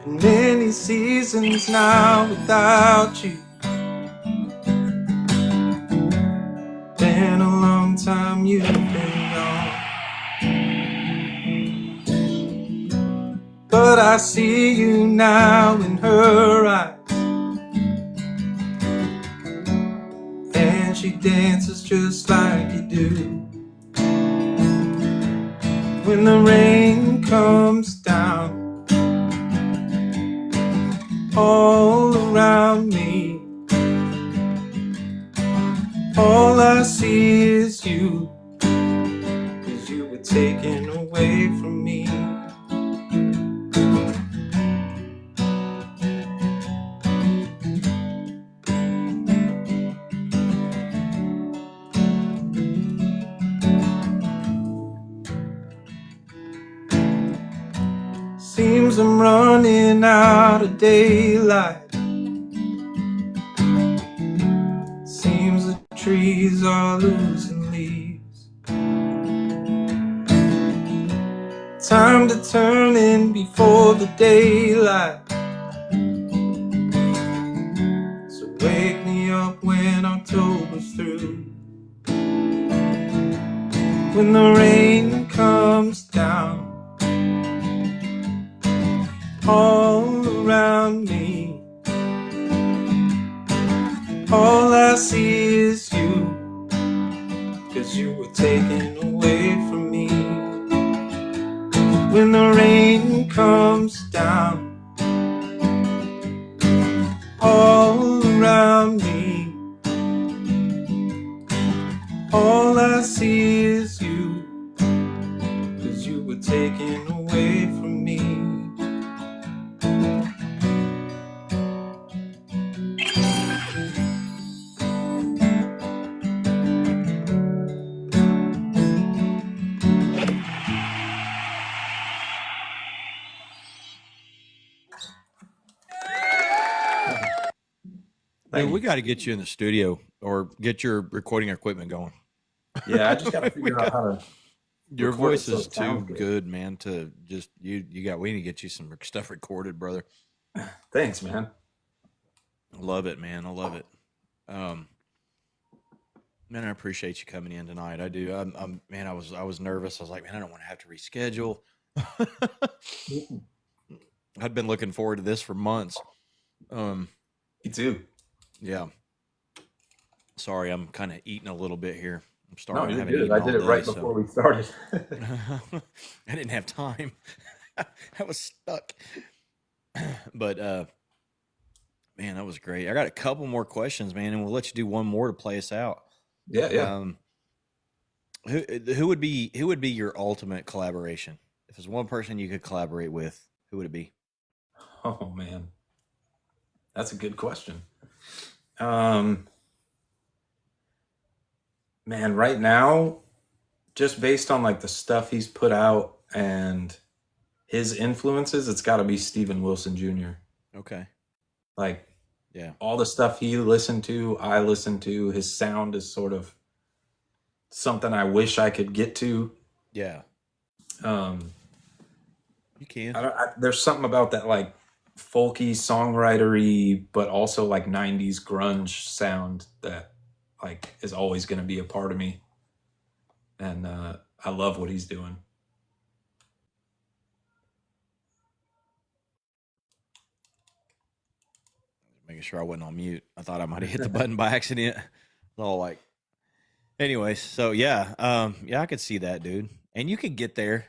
Many seasons now without you. Been a long time you've been gone. But I see you now in her eyes, and she dances just like you do. When the rain comes down all around me, all I see is you, 'cause you were taken away from me. Seems I'm running out of daylight. Seems the trees are losing leaves. Time to turn in before the daylight. So wake me up when October's through. When the rain comes down all around me, all I see is you, 'cause you were taken away from me. When the rain comes down all around me, all I see is you, 'cause you were taken away from me. Dude, Thank we you. got to get you in the studio or get your recording equipment going. Yeah, I just got to we figure out got how to your record it voice so is it sounds too good. good, man. To just you got. We need to get you some stuff recorded, brother. Thanks, man. I love it, man. I love it. Um, man, I appreciate you coming in tonight. I do. Man, I was nervous. I was like, man, I don't want to have to reschedule. I'd been looking forward to this for months. Um, Me too. yeah. Sorry, I'm kind of eating a little bit here. I'm No, starving. I you're haven't good. eaten I all did it day, right so before we started. I didn't have time. I was stuck. But man, that was great. I got a couple more questions, man, and we'll let you do one more to play us out. Yeah, yeah. Um, who would be your ultimate collaboration? If there's one person you could collaborate with, who would it be? Oh man, that's a good question. Um, Man, right now, just based on like the stuff he's put out and his influences, it's got to be Steven Wilson Jr. Okay. Like Yeah. all the stuff he listened to, I listened to. His sound is sort of something I wish I could get to. Yeah. Um, You can. there's something about that like folky, songwritery, but also like '90s grunge sound that like is always going to be a part of me, and I love what he's doing. Making sure I wasn't on mute. I thought I might have hit the button by accident. All like, anyways. So yeah, yeah, I could see that, dude. And you could get there.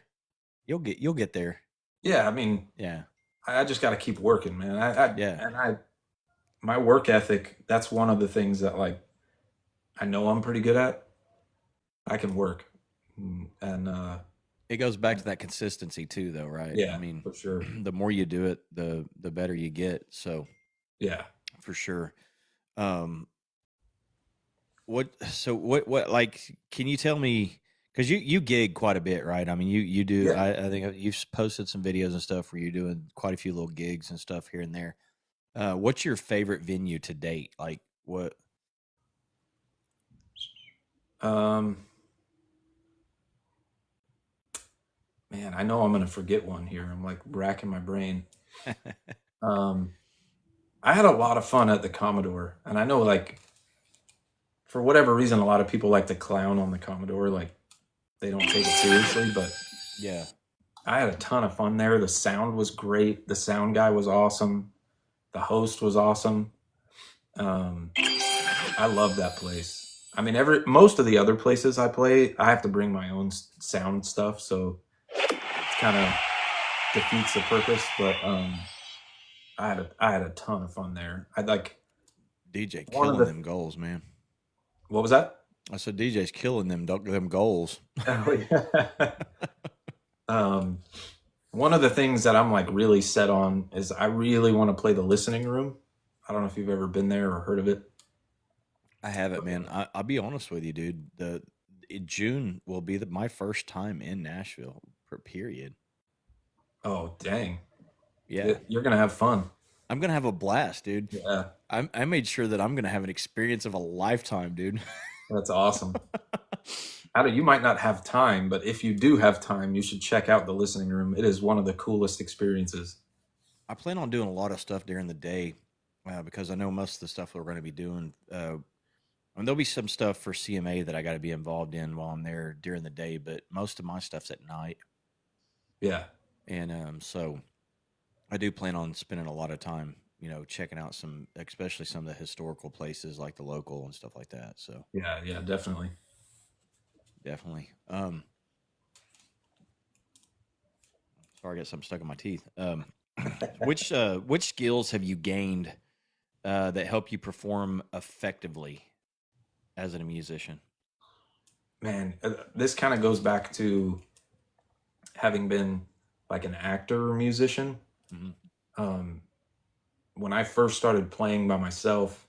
You'll get there. Yeah, I mean, Yeah. I just got to keep working, man. I Yeah. and I my work ethic. That's one of the things that like I know I'm pretty good at. I can work, and It goes back to that consistency too, though, right? I yeah, mean, for sure. the more you do it, the better you get. So Yeah. for sure. Um, what like? Can you tell me? Because you gig quite a bit, right? I mean, you do. Yeah. I think you've posted some videos and stuff where you're doing quite a few little gigs and stuff here and there. What's your favorite venue to date? Like what? Um, Man, I know I'm gonna forget one here. I'm like racking my brain. Um, I had a lot of fun at the Commodore, and I know like for whatever reason, a lot of people like to clown on the Commodore, like they don't take it seriously. But Yeah. I had a ton of fun there. The sound was great. The sound guy was awesome. The host was awesome. Um, I love that place. I mean, most of the other places I play, I have to bring my own sound stuff, so it's kind of defeats the purpose. But I had a ton of fun there. I like DJ one of killing the them goals, man. what was that? I said DJ's killing them goals. Oh, yeah. um, One of the things that I'm like really set on is I really want to play the listening room. I don't know if you've ever been there or heard of it. I haven't, man. I'll be honest with you, dude. June will be my first time in Nashville. Per period. Oh, dang. Yeah, You're gonna have fun. I'm gonna have a blast, dude. Yeah, I made sure that I'm gonna have an experience of a lifetime, dude. that's awesome. You might not have time, but if you do have time, you should check out the listening room. It is one of the coolest experiences. I plan on doing a lot of stuff during the day because I know most of the stuff we're going to be doing. And there'll be some stuff for CMA that I got to be involved in while I'm there during the day, but most of my stuff's at night. Yeah. And so I do plan on spending a lot of time, checking out especially some of the historical places like the local and stuff like that. So Yeah, yeah, definitely. definitely. Sorry, I got something stuck in my teeth. Which skills have you gained that help you perform effectively as a musician? Man, this kind of goes back to having been like an actor or musician. Mhm. Um, when I first started playing by myself,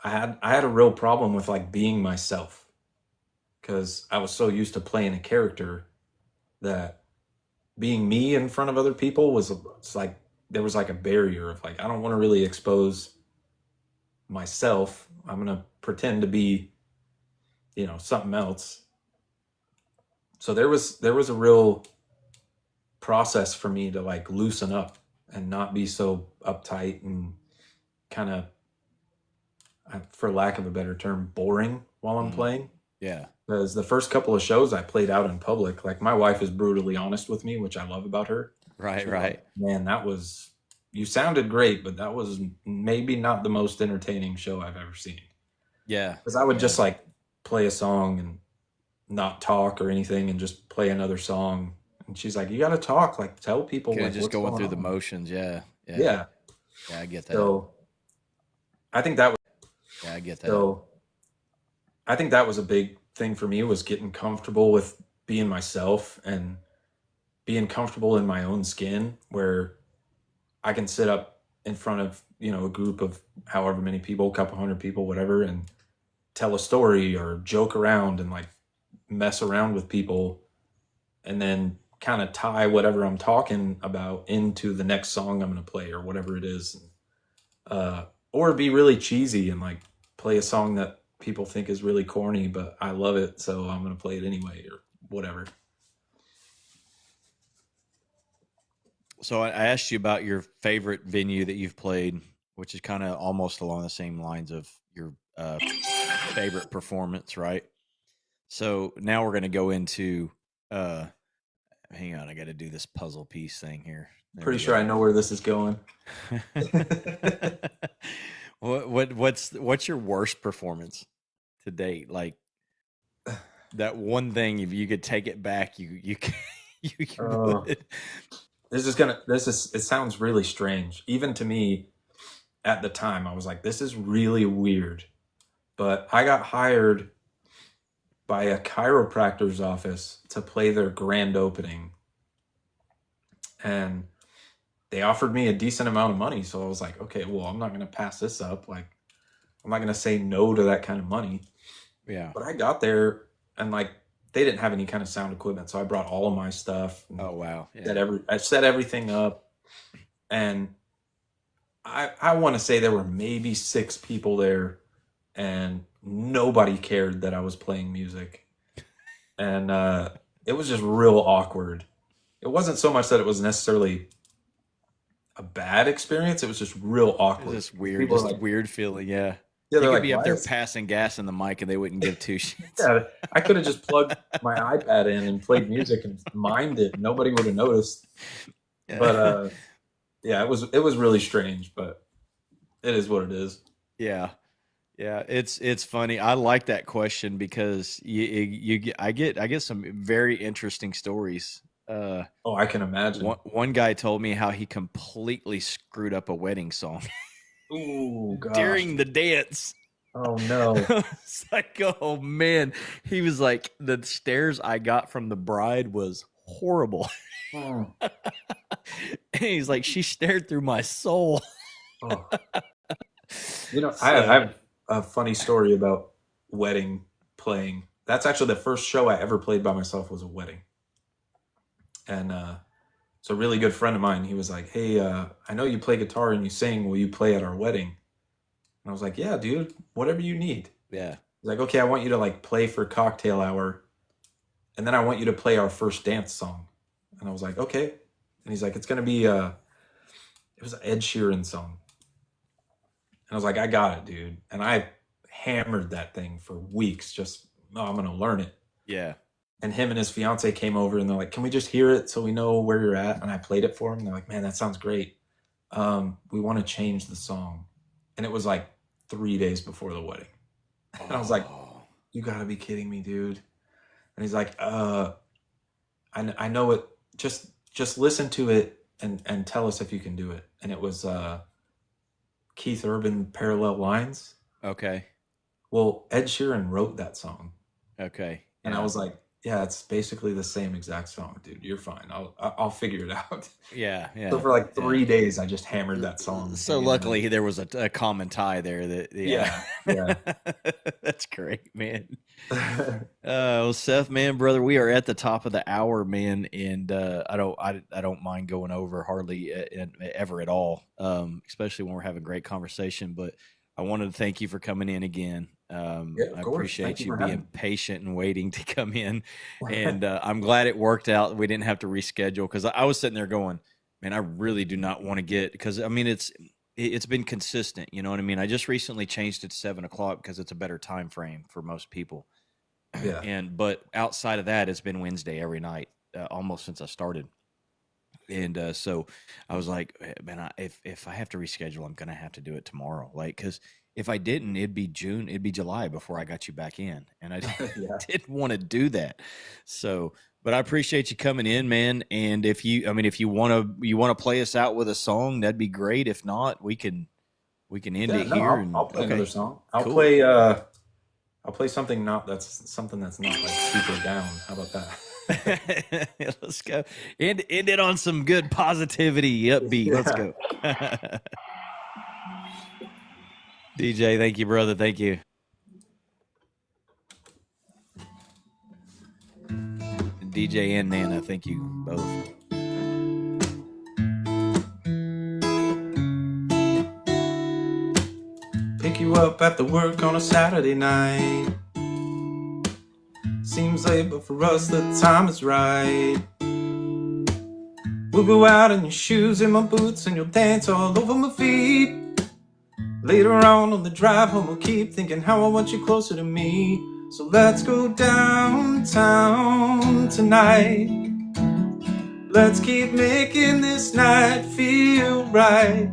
I had a real problem with like being myself because I was so used to playing a character that being me in front of other people was it's like there was like a barrier of like I don't want to really expose myself. I'm going to pretend to be, something else. So there was a real process for me to like loosen up and not be so uptight and kind of, for lack of a better term, boring while I'm playing. Yeah. Because the first couple of shows I played out in public, like my wife is brutally honest with me, which I love about her. Right. She's Right. like, man, you sounded great, but that was maybe not the most entertaining show I've ever seen. Yeah. Because I would Yeah. just like play a song and not talk or anything and just play another song. And she's like, you got to talk, like tell people Kinda like just what's going going through the on. motions. Yeah. Yeah. Yeah. Yeah. I get that. So I think that was Yeah. I get that. so I think that was a big thing for me, was getting comfortable with being myself and being comfortable in my own skin, where I can sit up in front of, a group of however many people, a couple hundred people, whatever, and tell a story or joke around and like mess around with people, and then kind of tie whatever I'm talking about into the next song I'm going to play or whatever it is. Or be really cheesy and like play a song that people think is really corny, but I love it, so I'm going to play it anyway or whatever. So I asked you about your favorite venue that you've played, which is kind of almost along the same lines of your favorite performance, right? So now we're going to go into. Hang on, I got to do this puzzle piece thing here. There Pretty we sure go. I know where this is going. What's your worst performance to date? Like that one thing, if you could take it back, you would. It sounds really strange. Even to me at the time, I was like, this is really weird. But I got hired by a chiropractor's office to play their grand opening. And they offered me a decent amount of money. So I was like, okay, well, I'm not going to pass this up. Like, I'm not going to say no to that kind of money. Yeah. But I got there and like, they didn't have any kind of sound equipment. So I brought all of my stuff. Oh, wow. Yeah. I set everything up. And I want to say there were maybe 6 people there, and nobody cared that I was playing music. And it was just real awkward. It wasn't so much that it was necessarily a bad experience. It was just real awkward. Just weird, People just are like, weird feeling. Yeah. yeah, You they're could like, be up why there is passing gas in the mic and they wouldn't give two shits. yeah, I could have just plugged my iPad in and played music and mimed it. Nobody would have noticed. Yeah. But yeah, it was really strange, but it is what it is. Yeah. Yeah, it's funny. I like that question because I get some very interesting stories. Oh, I can imagine. One guy told me how he completely screwed up a wedding song Ooh, gosh. during the dance. Oh no. It's like, oh man. He was like, the stares I got from the bride was horrible. Hmm. And he's like, she stared through my soul. Oh. I have a funny story about wedding playing. That's actually the first show I ever played by myself, was a wedding. And it's a really good friend of mine. He was like, hey, I know you play guitar and you sing. Will you play at our wedding? And I was like, yeah, dude, whatever you need. Yeah. He's like, okay, I want you to like play for cocktail hour. And then I want you to play our first dance song. And I was like, okay. And he's like, it's going to be, it was an Ed Sheeran song. And I was like, I got it, dude. And I hammered that thing for weeks. Just, I'm going to learn it. Yeah. And him and his fiance came over and they're like, can we just hear it so we know where you're at? And I played it for them. They're like, man, that sounds great. We want to change the song. And it was like 3 days before the wedding. And I was like, you got to be kidding me, dude. And he's like, I know it. Just listen to it and tell us if you can do it. And it was Keith Urban, Parallel Lines. Okay. Well, Ed Sheeran wrote that song. Okay. And I was like, yeah, it's basically the same exact song, dude. You're fine. I'll figure it out. Yeah. Yeah. So for like 3 days, I just hammered that song. So luckily there was a common tie there. Yeah. That's great, man. Well, Seth, man, brother, we are at the top of the hour, man, and I don't mind going over hardly ever at all, especially when we're having great conversation. But I wanted to thank you for coming in again. Yeah, of I course. Thank appreciate you you for having being patient and waiting to come in, me. and I'm glad it worked out. We didn't have to reschedule because I was sitting there going, "Man, I really do not want to get," because I mean it's been consistent. You know what I mean? I just recently changed it to 7 o'clock because it's a better time frame for most people. Yeah. And but outside of that, it's been Wednesday every night almost since I started. And so I was like, man, if I have to reschedule, I'm gonna have to do it tomorrow. Like, because if I didn't, it'd be July before I got you back in, and I Yeah. didn't want to do that. So, but I appreciate you coming in, man. And I mean, if you want to play us out with a song, that'd be great. If not, we can end Yeah, it no, here. I'll And play another okay, song. cool. I'll play something not that's something that's not like super down. How about that? Let's go. End it on some good positivity, upbeat. Let's Yeah. go. DJ, thank you, brother. Thank you. DJ and Nana, thank you both. Pick you up after work on a Saturday night. Seems late, but for us the time is right. We'll go out in your shoes and my boots, and you'll dance all over my feet. Later on the drive home, we'll keep thinking how I want you closer to me. So let's go downtown tonight. Let's keep making this night feel right.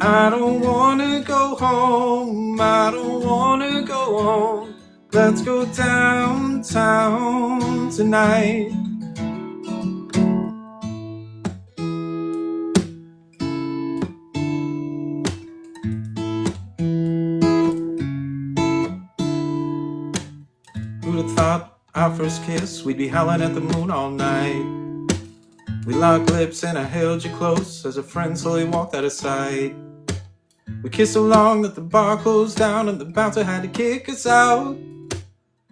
I don't wanna go home, I don't wanna go home. Let's go downtown tonight. Who'd have thought our first kiss, we'd be howling at the moon all night. We locked lips and I held you close as a friend slowly walked out of sight. We kissed so long that the bar closed down and the bouncer had to kick us out.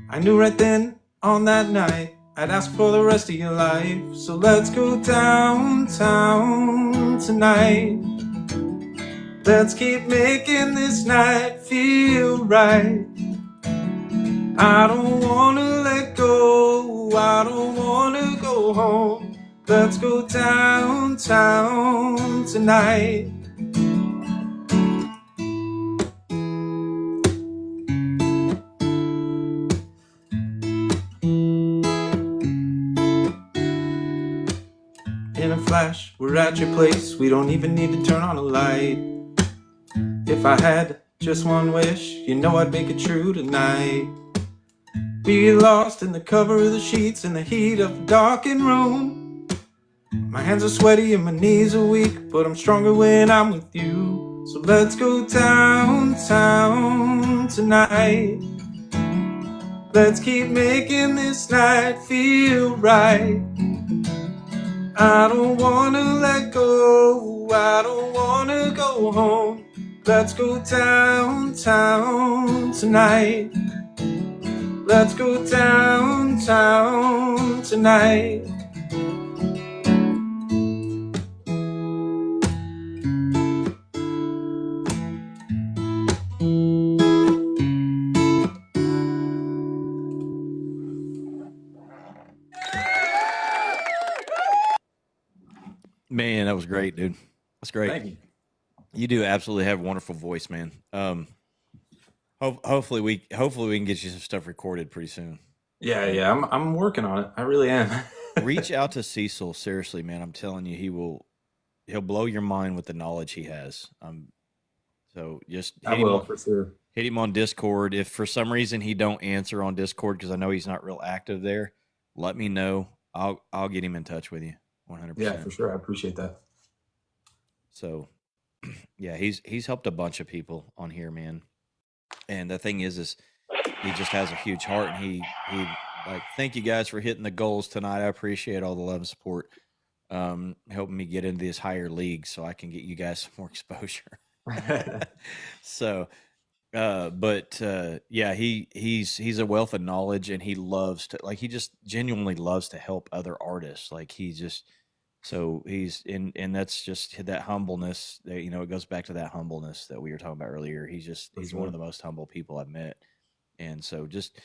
I knew right then, on that night, I'd ask for the rest of your life. So let's go downtown tonight. Let's keep making this night feel right. I don't wanna let go, I don't wanna go home. Let's go downtown tonight. In a flash, we're at your place. We don't even need to turn on a light. If I had just one wish, you know I'd make it true tonight. Be lost in the cover of the sheets in the heat of a darkened room. My hands are sweaty and my knees are weak, but I'm stronger when I'm with you. So let's go downtown tonight. Let's keep making this night feel right. I don't wanna let go, I don't wanna go home. Let's go downtown tonight. Let's go downtown tonight. Man, that was great, dude. That's great. Thank you. You do absolutely have a wonderful voice, man. Hopefully we can get you some stuff recorded pretty soon. Yeah, I'm working on it. I really am. Reach out to Cecil, seriously, man. I'm telling you, he'll blow your mind with the knowledge he has. So just I will for sure. hit him on Discord. If for some reason he don't answer on Discord because I know he's not real active there, let me know. I'll get him in touch with you 100%. Yeah, for sure. I appreciate that. So yeah, he's helped a bunch of people on here, man. And the thing is he just has a huge heart, and he like, thank you guys for hitting the goals tonight. I appreciate all the love and support. Helping me get into these higher leagues so I can get you guys some more exposure. So yeah, he's a wealth of knowledge, and he loves to, like, he just genuinely loves to help other artists. Like, So he's in, and that's just that humbleness that, it goes back to that humbleness that we were talking about earlier. For He's one of sure. the most humble people I've met. And so just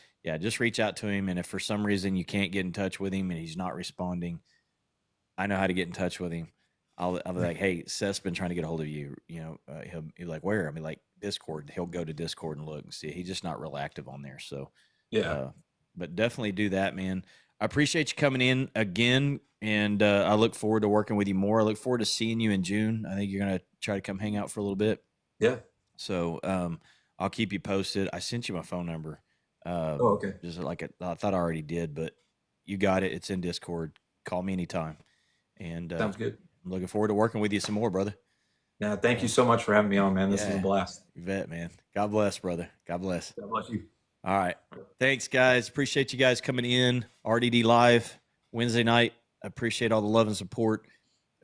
reach out to him. And if for some reason you can't get in touch with him and he's not responding, I know how to get in touch with him. I'll be like, hey, Seth's been trying to get a hold of you. He'll be like, where? I mean, like Discord. He'll go to Discord and look and see. He's just not real active on there. So, Yeah. uh, but definitely do that, man. I appreciate you coming in again, and I look forward to working with you more. I look forward to seeing you in June. I think you're gonna try to come hang out for a little bit. Yeah. So I'll keep you posted. I sent you my phone number. Oh, okay. Just like I thought I already did, but you got it. It's in Discord. Call me anytime. And Sounds good. I'm looking forward to working with you some more, brother. Yeah. Thank you so much for having me on, man. This was a Yeah, blast. you bet, man. God bless, brother. God bless. God bless you. All right. Thanks, guys. Appreciate you guys coming in. RDD Live Wednesday night. Appreciate all the love and support.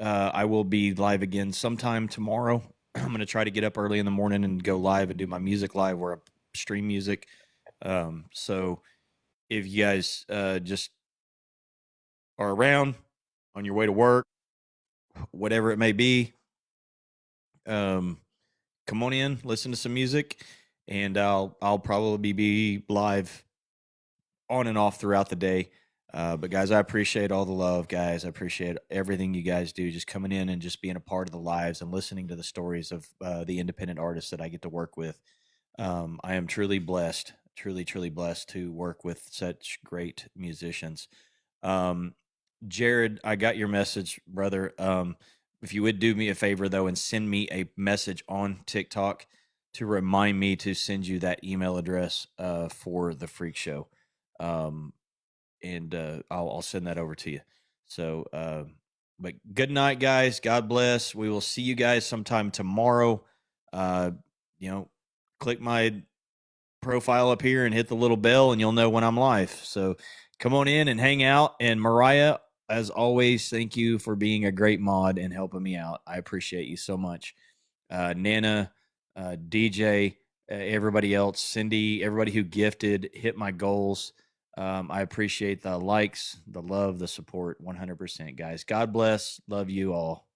I will be live again sometime tomorrow. I'm going to try to get up early in the morning and go live and do my music live where I stream music. So if you guys just are around on your way to work, whatever it may be, come on in, listen to some music, and I'll probably be live on and off throughout the day. But guys, I appreciate all the love, guys. I appreciate everything you guys do, just coming in and just being a part of the lives and listening to the stories of the independent artists that I get to work with. I am truly blessed, truly blessed to work with such great musicians. Um, Jared, I got your message, brother. If you would do me a favor though and send me a message on TikTok to remind me to send you that email address for the freak show. Um, and I'll send that over to you. So, but good night, guys. God bless. We will see you guys sometime tomorrow. Uh, you know, click my profile up here and hit the little bell, and you'll know when I'm live. So, come on in and hang out. And Mariah, as always, thank you for being a great mod and helping me out. I appreciate you so much. Nana, DJ, everybody else, Cindy, everybody who gifted, hit my goals. I appreciate the likes, the love, the support 100%, guys. God bless. Love you all.